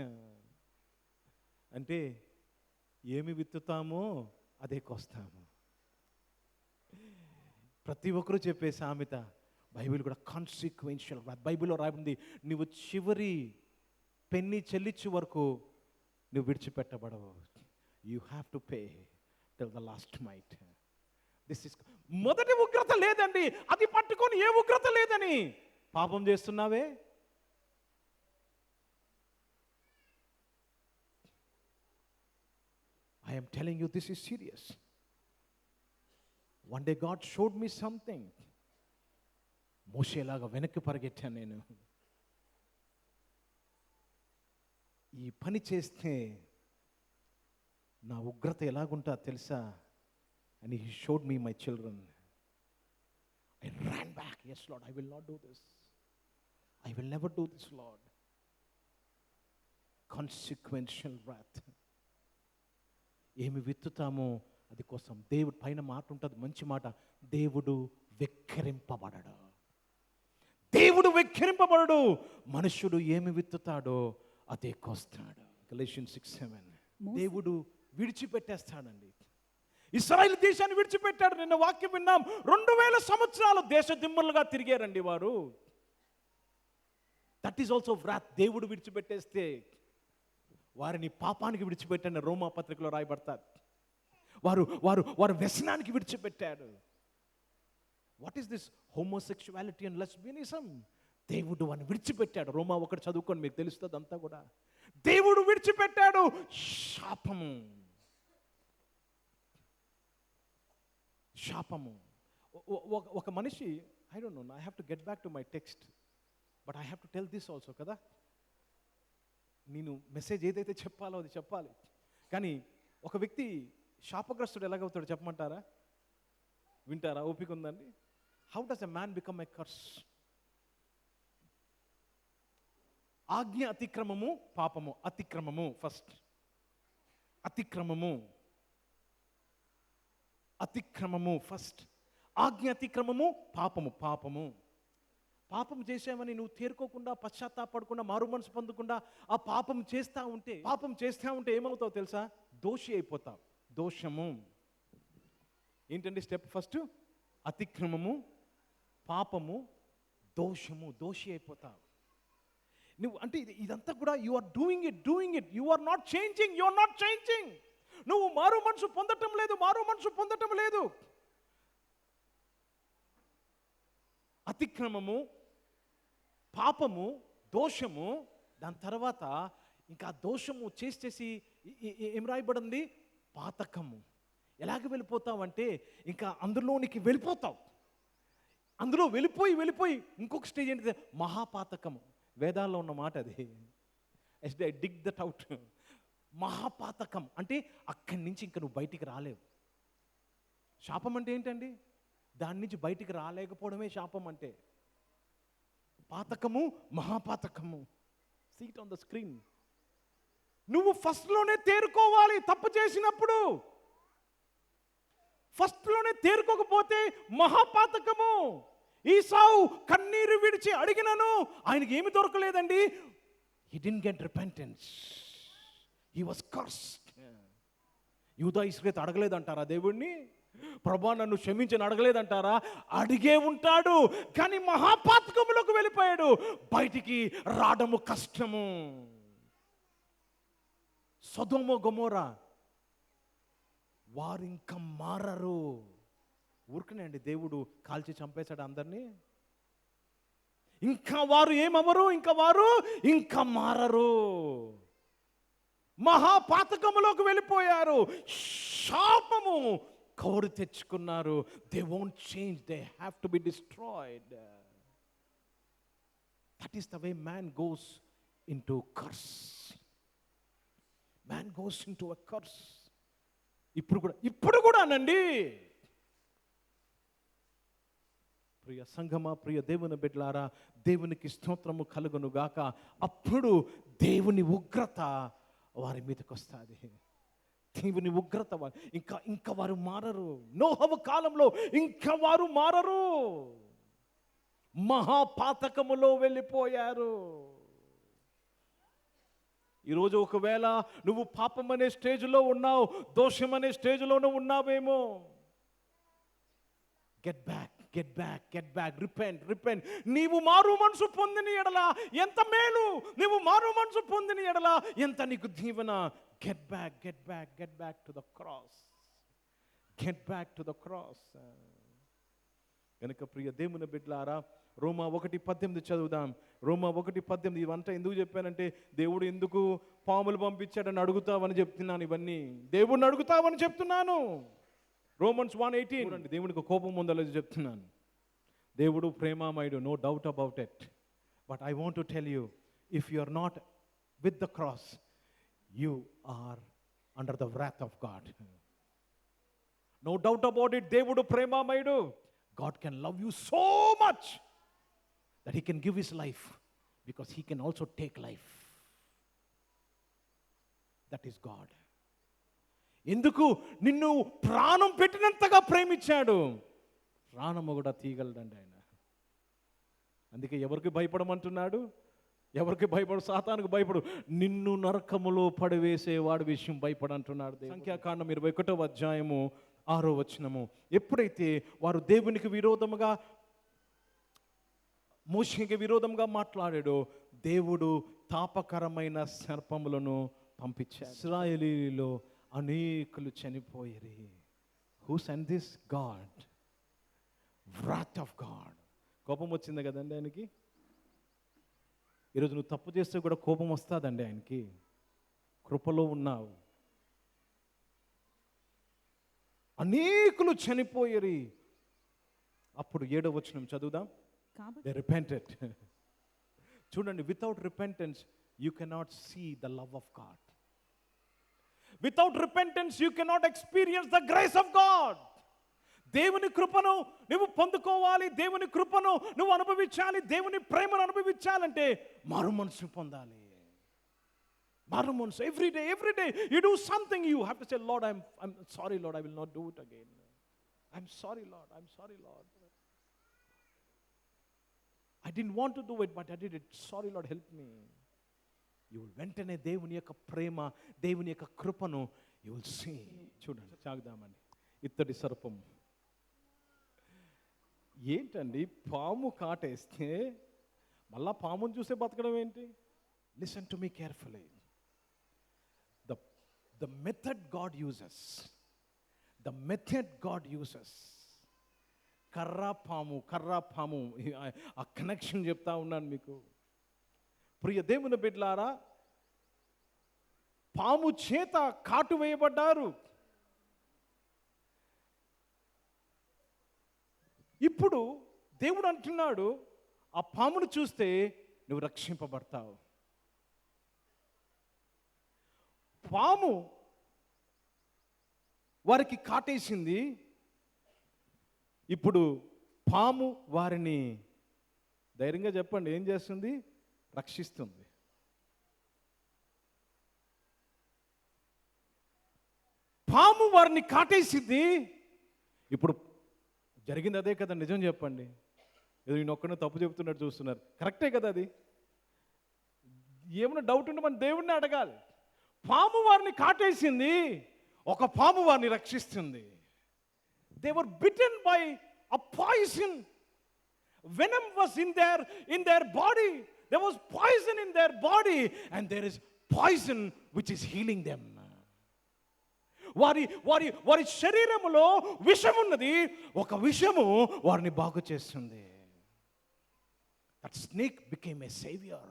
అంటే ఏమి విత్తుతామో అదే కోస్తాము. ప్రతి ఒక్కరూ చెప్పే సామెత, బైబిల్ కూడా కాన్సిక్వెన్షియల్ వ్రాత్. బైబిల్లో రాయింది, నువ్వు చివరి పెన్ని చెల్లించే వరకు నువ్వు విడిచిపెట్టబడవు. You have to pay till the last mite. This is మొదటి ఉగ్రత లేదండి, అది పట్టుకొని ఏ ఉగ్రత లేదని పాపం చేస్తున్నావే. I am telling you, this is serious. One day God showed me something. మోషేలాగా వెనక్కి పరిగెట్టాను నేను. ఈ పని చేస్తే నా ఉగ్రత ఎలాగుంటా తెలుసా? And he showed me my children. I ran back. Yes, Lord, I will not do this. I will never do this, Lord. Consequential wrath. ఏమి విత్తుతామో అది కోసం. దేవుడు పైన మాట ఉంటుంది, మంచి మాట, దేవుడు వెక్కిరింపబడడు. దేవుడు వెక్కిరింపబడడు. మనుష్యుడు ఏమి విత్తుతాడో అదే కోస్తాడు. Galatians 6:7. దేవుడు విడిచిపెట్టేస్తాడండి. ఇశ్రాయేలు దేశాన్ని విడిచిపెట్టాడు. నిన్న వాక్యం విన్నాం. 2000 సంవత్సరాలు దేశ దిమ్మలుగా తిరిగారండి వారు. That is also wrath. దేవుడు విడిచిపెట్టేస్తే వారిని పాపానికి విడిచిపెట్టాను, రోమా పత్రికలో రాయబడతారు. వారు వారు వారు వ్యసనానికి విడిచిపెట్టాడు. What is this homosexuality and lesbianism? దేవుడు వారిని విడిచిపెట్టాడు. రోమా 1 చదువుకొని మీకు తెలుస్తుంది అంతా కూడా. దేవుడు విడిచిపెట్టాడు. శాపము, శాపము. ఒక మనిషి, I don't know, I have to get back to my text, but I have to tell this also కదా. నేను మెసేజ్ ఏదైతే చెప్పాలో అది చెప్పాలి. కానీ ఒక వ్యక్తి శాపగ్రస్తుడు ఎలాగవుతాడు చెప్పమంటారా? వింటారా? ఓపిక ఉందండి? How does a man become a curse? ఆజ్ఞ అతిక్రమము, పాపము. అతిక్రమము ఫస్ట్. అతిక్రమము ఫస్ట్. ఆజ్ఞ అతిక్రమము, పాపము. పాపం చేసామని నువ్వు తేరుకోకుండా, పశ్చాత్తాపడకుండా, మారు మనసు పొందకుండా ఆ పాపం చేస్తూ ఉంటే ఏమవుతావు తెలుసా? దోషి అయిపోతావు. దోషము ఏంటండి స్టెప్ ఫస్ట్? అతిక్రమము, పాపము, దోషము. దోషి అయిపోతావు నువ్వు. అంటే ఇదంతా కూడా you are doing it. You are not changing. నువ్వు మారు మనసు పొందటం లేదు. అతిక్రమము, పాపము, దోషము. దాని తర్వాత ఇంకా దోషము చేసి ఏం రాయబడింది? పాతకము. ఎలాగ వెళ్ళిపోతావు అంటే ఇంకా అందులోనికి వెళ్ళిపోతావు. అందులో వెళ్ళిపోయి ఇంకొక స్టేజ్ ఏంటిది? మహాపాతకము. వేదాల్లో ఉన్న మాట అది. I dig that out. మహాపాతకం అంటే అక్కడి నుంచి ఇంకా నువ్వు బయటికి రాలేవు. శాపం అంటే ఏంటండి? దాని నుంచి బయటికి రాలేకపోవడమే శాపం అంటే. పాతకము, మహాపాతకము. See it on the screen. నువ్వు ఫస్ట్లోనే తేరుకోవాలి. తప్పు చేసినప్పుడు ఫస్ట్లోనే తేరుకోకపోతే మహాపాతకము. ఈసావు కన్నీరు విడిచి అడిగినను ఆయనకి ఏమి దొరకలేదండి. He didn't get repentance. He was cursed. యూదా ఇస్కరియోతు అడగలేదంటారా దేవుణ్ణి? ప్రభా నన్ను క్షమించని అడగలేదంటారా? అడిగే ఉంటాడు, కానీ మహాపాతకములోకి వెళ్ళిపోయాడు. బయటికి రావడము కష్టము. సొదొమ గొమొర్రా వారు ఇంకా మారరు. ఊరికనే అండి దేవుడు కాల్చి చంపేశాడు అందరినీ. ఇంకా వారు ఏమవరు, ఇంకా మారరు. మహాపాతకములోకి వెళ్ళిపోయారు. శాపము కోరి తెచ్చుకున్నారు. They won't change, they have to be destroyed. That is the way man goes in to curse. Man goes in to a curse. ఇప్పుడు కూడా అనండి ప్రియ సంఘమా, ప్రియ దేవుని బిడ్డలారా, దేవునికి స్తోత్రము కలుగును గాక. అప్పుడు దేవుని ఉగ్రత వారి మీదకి వస్తుంది. దేవుని ఉగ్రత ఇంకా వారు మారరు. నోహవ కాలంలో ఇంకా వారు మారరు. మహాపాతకములో వెళ్ళిపోయారు. ఈరోజు ఒకవేళ నువ్వు పాపం అనే స్టేజ్లో ఉన్నావు, దోషం అనే స్టేజ్లోనూ ఉన్నావేమో. Get back, repent. నీవు మారు మనసు పొందిన ఎడల ఎంత మేలు, నీవు మారు మనసు పొందిన ఎడల ఎంత నీకు దీవెన. Get back to the cross. కనుక ప్రియ దేవుని బిడ్డలారా, రోమా 1:18 చదువుదాం. రోమా 1:18. ఇవంతా ఎందుకు చెప్పానంటే, దేవుడు ఎందుకు పాములు పంపించాడని అడుగుతావని చెప్తున్నాను. ఇవన్నీ దేవుడిని అడుగుతావని చెప్తున్నాను. రోమన్స్ 1:18 అండి. దేవునికి కోపం ఉందని చెప్తున్నాను. దేవుడు ప్రేమామయుడు, no doubt about it. But I want to tell you, if you are not with the cross, you are under the wrath of God. No doubt about it. దేవుడు ప్రేమామయుడు. God can love you so much that he can give his life, because he can also take life. That is God. ఎందుకు? నిన్ను ప్రాణం పెట్టినంతగా ప్రేమించాడు. ప్రాణము కూడా తీయగలడండి ఆయన. అందుకే ఎవరికి భయపడమంటున్నాడు? ఎవరికి భయపడు? సాతానుకు భయపడు. నిన్ను నరకములో పడివేసేవాడి విషయం భయపడంటున్నాడు. సంఖ్యాకాండం 21వ అధ్యాయము 6వ వచనము. ఎప్పుడైతే వారు దేవునికి విరోధముగా, మోషేకి విరోధంగా మాట్లాడాడో, దేవుడు తాపకరమైన సర్పములను పంపించాడు. ఇశ్రాయేలీయులలో అనేకులు చనిపోయిరి. Who sent this? God. Wrath of God. కోపం వచ్చింది కదండి ఆయనకి. ఈరోజు నువ్వు తప్పు చేస్తే కూడా కోపం వస్తుందండి ఆయనకి. కృపలో ఉన్నావు. అనేకులు చనిపోయిరి. అప్పుడు 7వ వచనం చదువుదాం. They repented. చూడండి, without repentance you cannot see the love of God. Without repentance you cannot experience the grace of God. దేవుని కృపను నువ్వు పొందుకోవాలి, దేవుని కృపను నువ్వు అనుభవించాలి, దేవుని ప్రేమను అనుభవించాలంటే మారు మనసు పొందాలి. మారు మనసు. Every day you do something, you have to say, Lord, I'm sorry, Lord, I will not do it again. I'm sorry, Lord. I didn't want to do it, but I did it. Sorry, Lord, help me. You will వెంటనే దేవుని యొక్క ప్రేమ, దేవుని యొక్క కృపను you will see. చూడండి, సాగుదామండి. ఇత్తడి సర్పం ఏంటండి? పాము కాటేస్తే మళ్ళా పామును చూసే బతకడం ఏంటి? Listen to me carefully. The method God uses, కర్రా పాము, ఆ కనెక్షన్ చెప్తా ఉన్నాను మీకు. ప్రియ దేవుని బిడ్డలారా, పాము చేత కాటు వేయబడ్డారు. ఇప్పుడు దేవుడు అంటున్నాడు, ఆ పామును చూస్తే నువ్వు రక్షింపబడతావు. పాము వారికి కాటేసింది. ఇప్పుడు పాము వారిని, ధైర్యంగా చెప్పండి, ఏం చేస్తుంది? రక్షిస్తుంది. పాము వారిని కాటేసింది. ఇప్పుడు జరిగింది అదే కదా, నిజం చెప్పండి. ఏదో ఈయన ఒక్కడే తప్పు చెబుతున్నట్టు చూస్తున్నారు. కరెక్టే కదా అది. ఏమైనా డౌట్ ఉంటే మనం దేవుడిని అడగాలి. పాము వారిని కాటేసింది, ఒక పాము వారిని రక్షిస్తుంది. They were bitten by a poison. Venom was in their body. There was poison in their body, and there is poison which is healing them. వారి శరీరములో విషం ఉన్నది, ఒక విషము వారిని బాగు చేస్తుంది. That snake became a savior.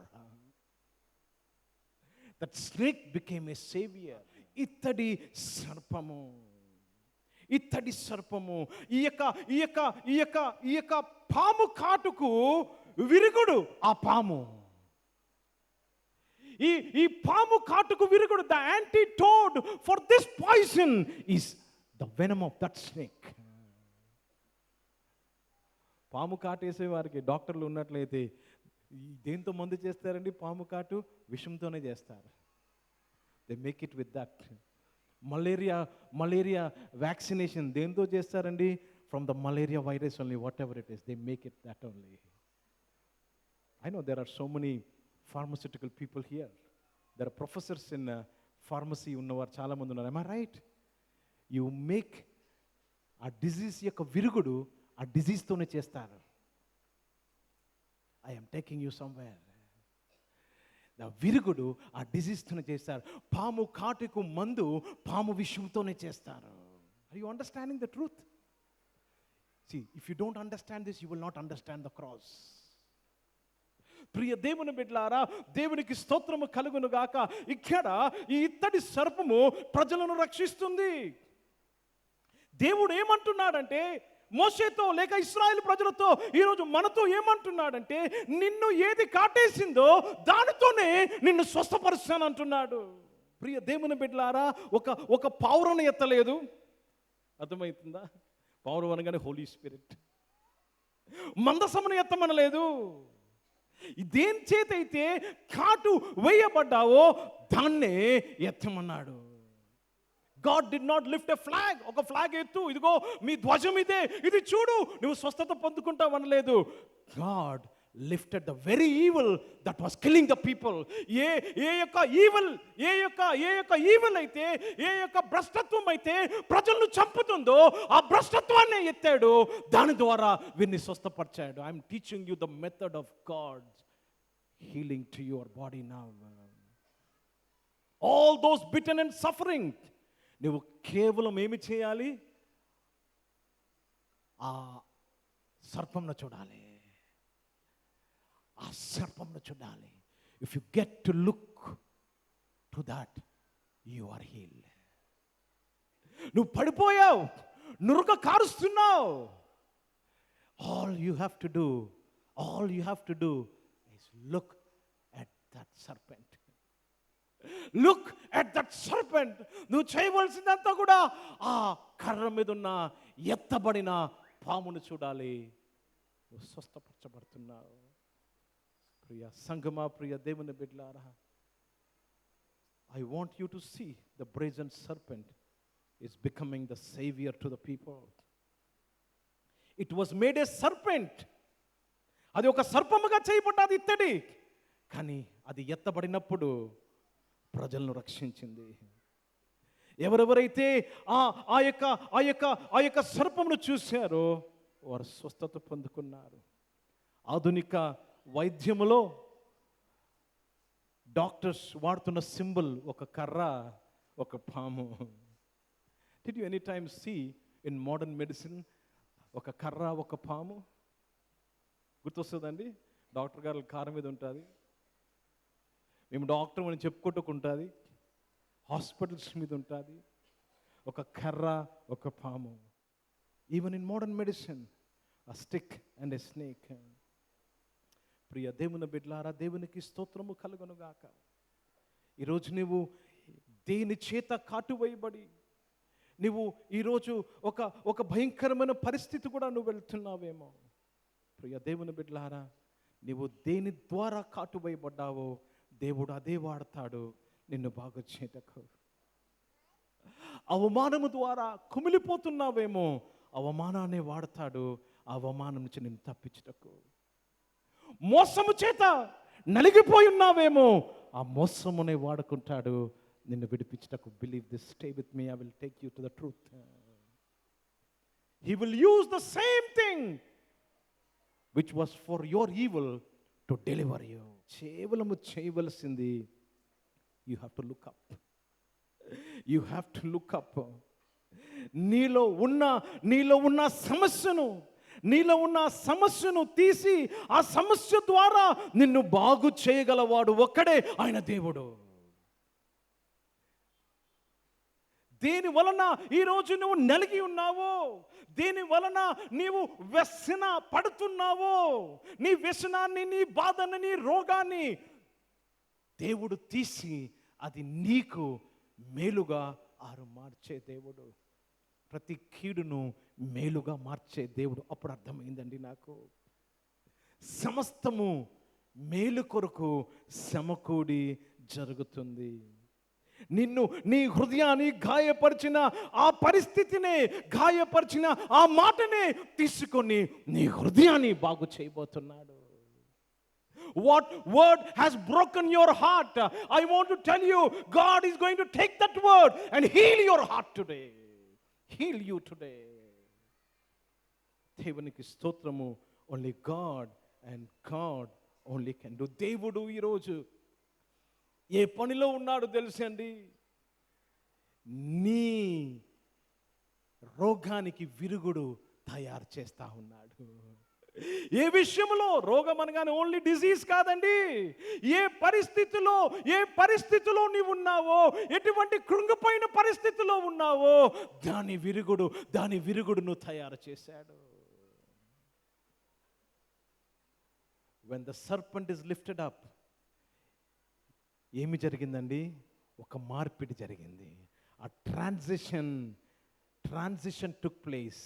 That snake became a savior. ఇత్తడి సర్పము, ఇత్తడి సర్పము, ఈ యొక్క పాము కాటుకు విరుగుడు ఆ పాము. ఈ పాము కాటుకు విరుగుడు, the antidote for this poison is the venom of that snake. పాము కాటేసే వారికి డాక్టర్లు ఉన్నట్లయితే దేంతో మందు చేస్తారండి? పాము కాటు విషంతోనే చేస్తారు. They make it with that. Malaria vaccination దేంతో చేస్తారండి? From the malaria virus only, whatever it is, they make it that only. I know there are so many pharmaceutical people here. There are professors in pharmacy ఉన్నవారు చాలా మంది ఉన్నారు. Am I right? You make ఆ disease యొక్క విరుగుడు ఆ డిజీజ్తోనే చేస్తారు. I am taking you somewhere. The విరుగుడు ఆ డిజీజ్తోనే చేస్తారు. పాము కాటుకు మందు పాము విషంతోనే చేస్తారు. Are you understanding the truth? See, if you don't understand this, you will not understand the cross. ప్రియ దేవుని బిడ్డలారా, దేవునికి స్తోత్రము కలుగును గాక. ఇక్కడ ఈ ఇత్తడి సర్పము ప్రజలను రక్షిస్తుంది. దేవుడు ఏమంటున్నాడంటే మోషేతో లేక ఇశ్రాయేలు ప్రజలతో, ఈరోజు మనతో ఏమంటున్నాడంటే, నిన్ను ఏది కాటేసిందో దానితోనే నిన్ను స్వస్థపరుస్తాను అంటున్నాడు. ప్రియ దేవుని బిడ్డలారా, ఒక పావురను ఎత్తలేదు. అర్థమవుతుందా? పావురం అనగానే హోలీ స్పిరిట్. మందసమును ఎత్తమనలేదు. దేని చేతైతే కాటు వేయబడ్డావో దాన్నే ఎత్తమన్నాడు. God did not lift a flag. ఒక ఫ్లాగ్ ఎత్తు, ఇదిగో మీ ధ్వజం ఇదే, ఇది చూడు నువ్వు స్వస్థత పొందుకుంటావు అనలేదు. God lifted the very evil that was killing the people. ఏ యొక్క ఈవిల్ అయితే, ఏ యొక్క భ్రష్టత్వం అయితే ప్రజలను చంపుతుందో ఆ భ్రష్టత్వాన్ని ఎత్తాడు. దాని ద్వారా వీరిని స్వస్థపరిచాడు. I'm teaching you the method of God healing to your body now. All those bitten and suffering, నువ్వు కేవలం ఏమి చేయాలి? ఆ సర్పంను చూడాలి. ఆ సర్పంను చూడాలి. If you get to look to that, you are healed. నువ్వు పడిపోయావు, నురుక కారుస్తున్నావు. All you have to do is look at that serpent. Look at that serpent. నువ్వు చేయవలసిందంతా కూడా ఆ కర్ర మీద ఉన్న ఎత్తబడిన పామును చూడాలి. నువ్వు స్వస్థపరచబడుతున్నావు. ప్రియ సంగమా, ప్రియ దేవుని బిడ్డలారా, I want you to see the brazen serpent is becoming the savior to the people. It was made a serpent. అది ఒక సర్పముగా చేయబడ్డది ఇత్తడి, కానీ అది ఎత్తబడినప్పుడు ప్రజలను రక్షించింది. ఎవరెవరైతే ఆ యొక్క సర్పమును చూశారో వారు స్వస్థత పొందుకున్నారు. ఆధునిక వైద్యములో డాక్టర్స్ వాడుతున్న సింబల్ ఒక కర్ర, ఒక పాము. Did you any time see in modern medicine ఒక కర్ర, ఒక పాము? గుర్తొస్తుందండి? డాక్టర్ గారు కారు మీద ఉంటుంది, మేము డాక్టర్ అని చెప్పుకుంటుంది, హాస్పిటల్స్ మీద ఉంటుంది ఒక కర్ర, ఒక పాము. Even in modern medicine a stick and a snake. ప్రియ దేవుని బిడ్డలారా, దేవునికి స్తోత్రము కలుగును గాక. ఈరోజు నువ్వు దేని చేత కాటువేయబడి నువ్వు ఈరోజు ఒక భయంకరమైన పరిస్థితి కూడా నువ్వు వెళ్తున్నావేమో. ప్రియ దేవుని బిడ్డలారా, నువ్వు దేని ద్వారా కాటువేయబడ్డావో దేవుడు అదే వాడతాడు నిన్ను బాగు చేయటకు. అవమానము ద్వారా కుమిలిపోతున్నావేమో, అవమానాన్ని వాడతాడు ఆ అవమానం నుంచి నిన్ను తప్పించుటకు. మోసము చేత నలిగిపోయి ఉన్నావేమో, ఆ మోసమునే వాడుకుంటాడు నిన్ను విడిపించుటకు. Believe this, stay with me, I will take you to the truth. He will use the same thing which was for your evil to deliver you. కేవలము చేయవలసింది, you have to look up. You have to look up. నీలో ఉన్న సమస్యను తీసి ఆ సమస్య ద్వారా నిన్ను బాగు చేయగలవాడు ఒక్కడే, ఆయన దేవుడు. దేని వలన ఈరోజు నువ్వు నలిగి ఉన్నావో, దేని వలన నీవు వ్యసన పడుతున్నావో, నీ వ్యసనాన్ని, నీ బాధని, నీ రోగాన్ని దేవుడు తీసి అది నీకు మేలుగా మార్చే దేవుడు. ప్రతి కీడును మేలుగా మార్చే దేవుడు. అప్పుడు అర్థమైందండి నాకు, సమస్తము మేలు కొరకు సమకూడి జరుగుతుంది. నిన్ను, నీ హృదయాన్ని గాయపరిచిన ఆ పరిస్థితినే, గాయపరిచిన ఆ మాటనే తీసుకొని నీ హృదయాన్ని బాగు చేయబోతున్నాడు. What word has broken your heart? I want to tell you, God is going to take that word and heal your heart today. Heal you today. దేవునికి స్తోత్రము. Only God and God only can do. దేవుడు ఈరోజు ఏ పనిలో ఉన్నాడు తెలుసండి? నీ రోగానికి విరుగుడు తయారు చేస్తా ఉన్నాడు. ఏ విషయంలో? రోగం అనగానే ఓన్లీ డిజీజ్ కాదండి. ఏ పరిస్థితిలో నీవు ఉన్నావో, ఎటువంటి కృంగిపోయిన పరిస్థితిలో ఉన్నావో, దాని విరుగుడును తయారు చేశాడు. When the serpent is lifted up, ఏమి జరిగిందండి? ఒక మార్పిడి జరిగింది. ఆ transition took place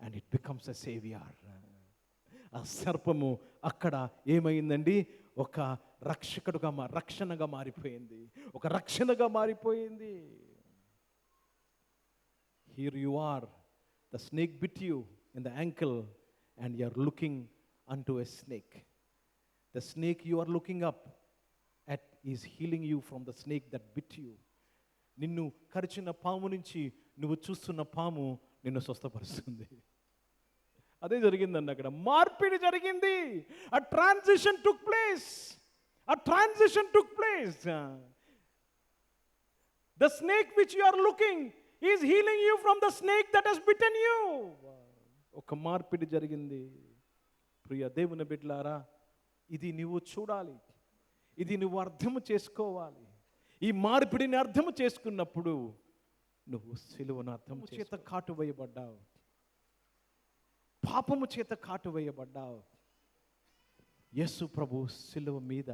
and it becomes a saviour. ఆ సర్పము అక్కడ ఏమైందండి? ఒక రక్షణగా మారిపోయింది. ఒక రక్షణగా మారిపోయింది. Here you are, the snake bit you in the ankle and you are looking unto a snake. The snake you are looking up at is healing you from the snake that bit you. నిన్ను కరిచిన పాము నుంచి నువ్వు చూస్తున్న పాము నిన్ను స్వస్థపరుస్తుంది. అదే జరిగిందండి అక్కడ. మార్పిడి జరిగింది. A transition took place. The snake which you are looking is healing you from the snake that has bitten you. ఒక మార్పిడి జరిగింది. ప్రియ దేవుని బిడ్డలారా, ఇది నువ్వు చూడాలి, ఇది నువ్వు అర్థం చేసుకోవాలి. ఈ మార్పిడిని అర్థం చేసుకున్నప్పుడు నువ్వు సిలువను అర్థం చేత కాటు వేయబడ్డావు, పాపము చేత కాటు వేయబడ్డావు. యేసు ప్రభు సిలువ మీద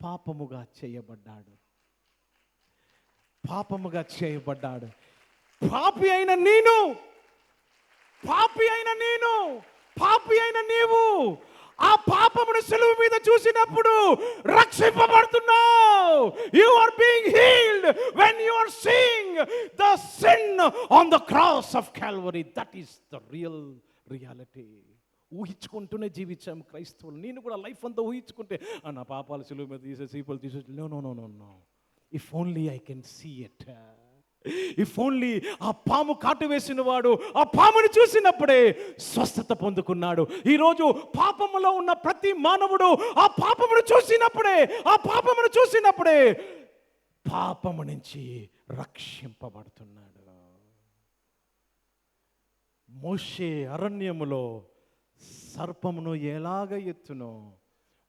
పాపముగా చేయబడ్డాడు. పాపి అయిన నీవు ఆ పాపమును సిలువ మీద చూసినప్పుడు రక్షింపబడుతున్నావు. You are being healed when you are seeing the sin on the cross of Calvary. That is the real reality. ఊహించుకుంటూనే జీవించాం క్రైస్తవులు. నేను కూడా లైఫ్ అంతా ఊహించుకుంటే నా పాపాలు సిలువ మీద తీసేసి no. If only I can see it. If only ఆ పాము కాటు వేసిన వాడు ఆ పాముని చూసినప్పుడే స్వస్థత పొందుకున్నాడు. ఈరోజు పాపములో ఉన్న ప్రతి మానవుడు ఆ పాపమును చూసినప్పుడే పాపము నుంచి రక్షింపబడుతున్నాడు. మోషే అరణ్యములో సర్పమును ఎలాగ ఎత్తునో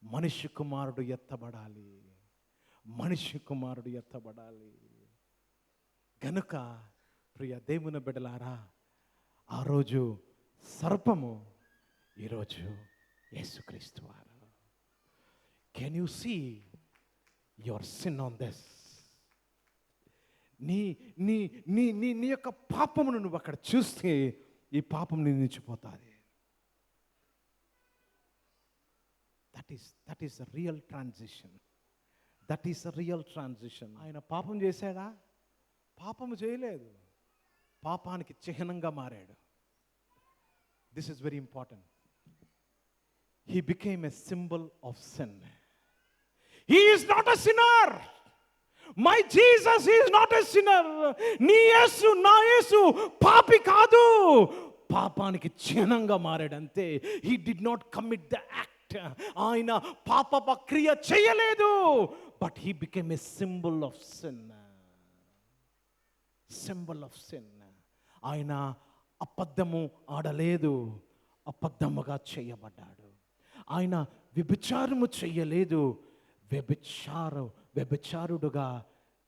మనిషి కుమారుడు ఎత్తబడాలి. గనుక ప్రియ దేవుని బిడ్డలారా, ఆ రోజు సర్పము, ఈరోజు యేసుక్రీస్తు వారు. Can you see your sin on this? నీ యొక్క పాపమును నువ్వు అక్కడ చూస్తే ఈ పాపం నిందించిపోతుంది. That is the real transition. ఆయన పాపం చేశాడా? పాపము చేయలేదు, పాపానికి చిహ్నంగా మారాడు. This is very important. He became a symbol of sin. He is not a sinner. My Jesus is not a sinner. నీ యేసు, నా యేసు పాపి కాదు, పాపానికి చిహ్నంగా మారాడంతే. He did not commit the act. ఆయన పాప క్రియ చేయలేదు, but he became a symbol of sin. Symbol of sin. ఆయన అబద్ధము ఆడలేదు, అబద్ధముగా చేయబడ్డాడు. ఆయన వ్యభిచారము చేయలేదు, వ్యభిచారుడుగా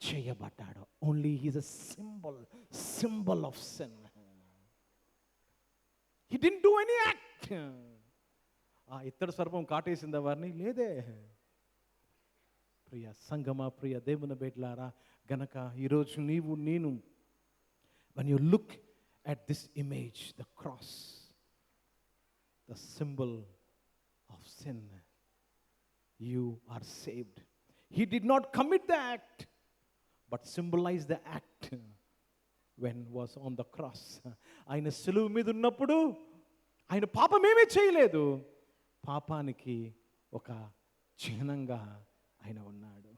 చేయబడ్డాడు. Only he's a symbol of sin. He didn't do any act. ఆ ఇత్తడి సర్పం కాటేసిందా వారిని? లేదే. ప్రియ సంగమా, ప్రియ దేవుని బిడ్డలారా, గనక ఈరోజు నీవు నేను, when you look at this image, the cross, the symbol of sin, you are saved. He did not commit the act, but symbolized the act when was on the cross. ఆయన సిలువ మీద ఉన్నప్పుడు ఆయన పాపం ఏమీ చేయలేదు, పాపానికి ఒక చిహ్నంగా ఆయన ఉన్నాడు.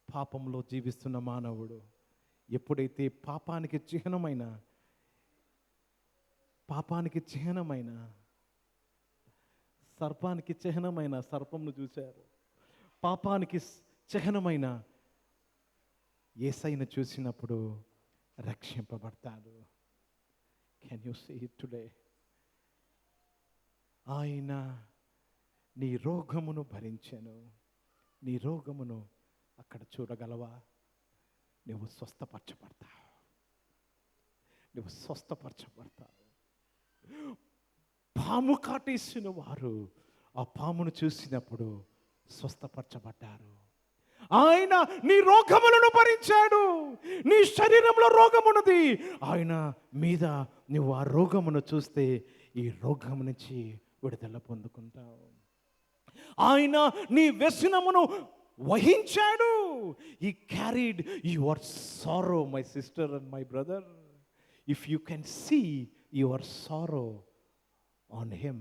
పాపంలో జీవిస్తున్న మానవుడు ఎప్పుడైతే పాపానికి చిహ్నమైన సర్పానికి చిహ్నమైన సర్పంను చూశారు, పాపానికి చిహ్నమైన యేసయ్యను చూసినప్పుడు రక్షింపబడతాడు. Can you see it today? ఆయన నీ రోగమును భరించెను. నీ రోగమును అక్కడ చూడగలవా? నువ్వు స్వస్థపరచబడతావు. పాము కాటేసిన వారు ఆ పామును చూసినప్పుడు స్వస్థపరచబడ్డారు. ఆయన నీ రోగములను భరించాడు. నీ శరీరంలో రోగమున్నది, ఆయన మీద నువ్వు ఆ రోగమును చూస్తే ఈ రోగం నుంచి విడుదల పొందుకుంటావు. ఆయన నీ వ్యసనమును వహించాడు. He carried your sorrow, my sister and my brother. If you can see your sorrow on him,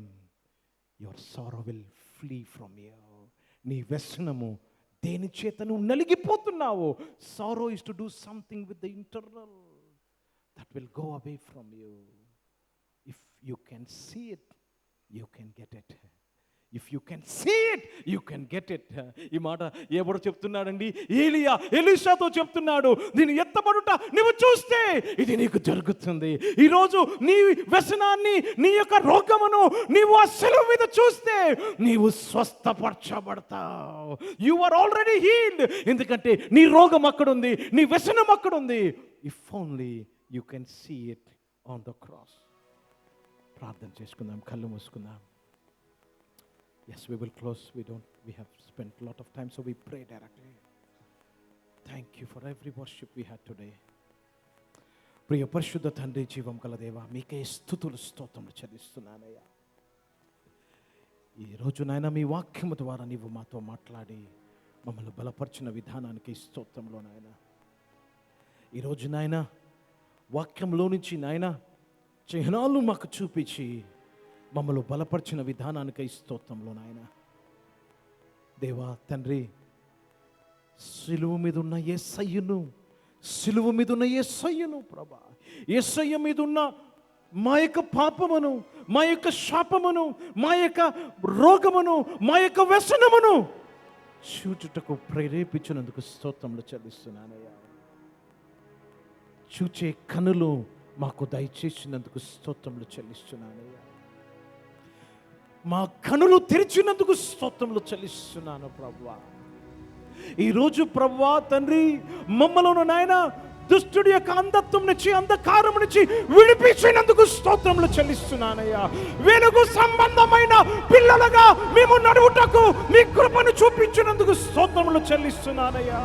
your sorrow will flee from you. నీ వ్యసనము దేని చేత నువ్వు నలిగిపోతున్నావు? Sorrow is to do something with the internal that will go away from you. If you can see it, you can get it. If you can see it, you can get it. ఈ మాట ఎవరు చెప్తున్నాడండి? ఎలీషాతో చెప్తున్నాడు. దీని ఎత్తబడుట నువ్వు చూస్తే ఇది నీకు జరుగుతుంది. ఈరోజు నీ వ్యసనాన్ని, నీ యొక్క రోగమును నీవు ఆ శిలువ మీద చూస్తే నీవు స్వస్థపరచబడతావు. You are already healed. ఎందుకంటే నీ రోగం అక్కడుంది, నీ వ్యసనం అక్కడుంది. If only you can see it on the cross. ప్రార్థన చేసుకుందాం, కళ్ళు మూసుకుందాం. Yes, we will close. We have spent a lot of time, so we pray directly. Thank you for every worship we had today. ప్రియ పరిశుద్ధ తండ్రి, జీవం గల దేవా, మీకే స్తుతులు స్తోత్రములు చెల్లిస్తున్నానయ్యా. ఈరోజు నాయన మీ వాక్యము ద్వారా నీవు మాతో మాట్లాడి మమ్మల్ని బలపరిచిన విధానానికి స్తోత్రంలో నాయన. ఈరోజు నాయన వాక్యంలో నుంచి నాయన చిహ్నాలు మాకు చూపించి మమ్మల్ని బలపరిచిన విధానానికి స్తోత్రంలో నాయన. దేవా తండ్రి, సిలువ మీద ఉన్న యేసయ్యను ప్రభా, యేసయ్య మీద ఉన్న మా యొక్క పాపమును, మా యొక్క శాపమును, మా యొక్క రోగమును, మా యొక్క వ్యసనమును చూచుటకు ప్రేరేపించినందుకు స్తోత్రములు చెల్లిస్తున్నానయ్యా. చూచే కనులు మాకు దయచేసినందుకు స్తోత్రములు చెల్లిస్తున్నానయ్యా. మా కనులు తెరిచినందుకు స్తోత్రములు చెల్లిస్తున్నాను ప్రభువా. ఈరోజు ప్రభువా తండ్రి, మమ్మలను నాయన దుష్టుడి యొక్క అంధత్వం నుంచి, అంధకారం నుంచి విడిపించినందుకు స్తోత్రములు చెల్లిస్తున్నానయ్యా. వెలుగు సంబంధమైన పిల్లలుగా మేము నడువుటకు మీ కృపను చూపించినందుకు స్తోత్రములు చెల్లిస్తున్నానయ్యా.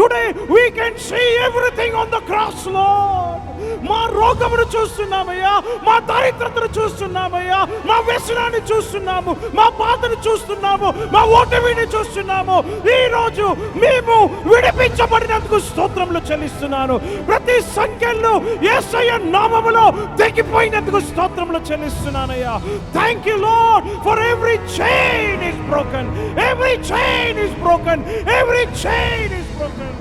Today we can see everything on the cross, Lord. మా రోగమును చూస్తున్నామయ్యా, మా దరిద్రతను చూస్తున్నామయ్యా, మా వ్యసనాన్ని చూస్తున్నాము, మా బాధను చూస్తున్నాము, మా ఓటమిని చూస్తున్నాము. ఈ రోజు మేము విడిపించబడినందుకు స్తోత్రములు చెల్లిస్తున్నాను. ప్రతి సంఖ్యలో యేసయ్య నామములో తెగిపోయినందుకు స్తోత్రములు చెల్లిస్తున్నానయ్యా. Thank you lord for every chain is broken, every chain is broken, every chain is broken.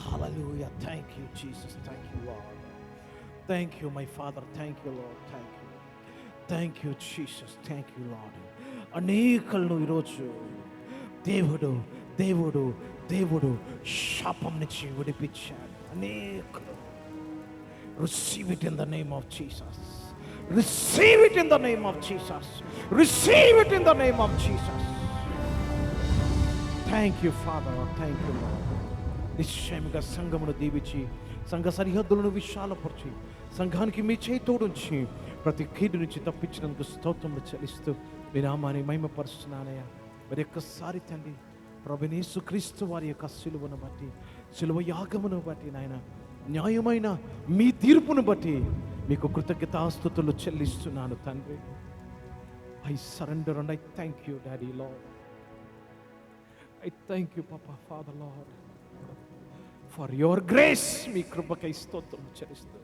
Hallelujah. Thank you, Jesus. Thank you, Lord. Thank you, my Father. Thank you, Lord. Thank you. Thank you, Jesus. Thank you, Lord. అనేకలను ఈరోజు దేవుడు దేవుడు దేవుడు శాపం నుంచి విడిపించాడు. అనేకలు receive it in the name of Jesus. Receive it in the name of Jesus. Receive it in the name of Jesus. Thank you, Father. Thank you, Lord. నిశ్చయముగా సంఘమును దీవించి సంఘ సరిహద్దులను విశాలపరిచి సంఘానికి మీ చేయి తోడుంచి ప్రతి కీడు నుంచి తప్పించినందుకు స్తోత్రములు చెల్లిస్తూ మీ నామాన్ని మహిమపరుస్తున్నానయ్యా. మరి ఒక్కసారి తండ్రి ప్రభువైన యేసుక్రీస్తు వారి యొక్క సిలువను బట్టి, సిలువ యాగమును బట్టి నాయన, న్యాయమైన మీ తీర్పును బట్టి మీకు కృతజ్ఞతాస్తుతులు చెల్లిస్తున్నాను తండ్రి. I surrender and I thank you daddy lord. I thank you papa father lord for your grace. మీ కృపకై స్తోత్రం చెల్లిస్తూ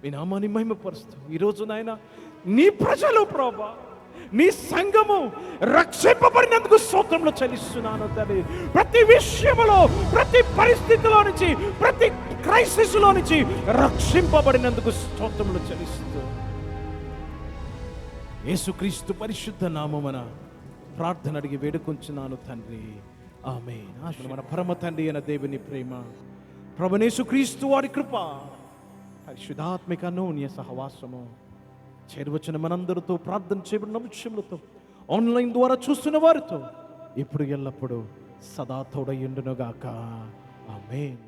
మీ నామాన్ని మహిమపరుస్తూ ఈరోజు నాయన నీ ప్రజలు ప్రభా, నీ సంఘము రక్షింపబడినందుకు స్తోత్రంలో చెల్లిస్తున్నాను తండ్రి. ప్రతి విషయంలో, ప్రతి పరిస్థితిలో నుంచి, ప్రతి క్రైసిస్ లో నుంచి రక్షింపబడినందుకు స్తోత్రములు చెల్లిస్తూ యేసుక్రీస్తు పరిశుద్ధ నామమున ప్రార్థన అడిగి వేడుకొంచున్నాను తండ్రి. ఆమేన్. మన పరమ తండ్రి అయిన దేవుని ప్రేమ, ప్రభువైన యేసుక్రీస్తు వారి కృప, పరిశుద్ధాత్మిక అన్యోన్య సహవాసము చేరువచ్చిన మనందరితో, ప్రార్థన చేయబడిన విషయములతో, ఆన్లైన్ ద్వారా చూస్తున్న వారితో ఇప్పుడు ఎల్లప్పుడూ సదా తోడయుండునుగాక. ఆమేన్.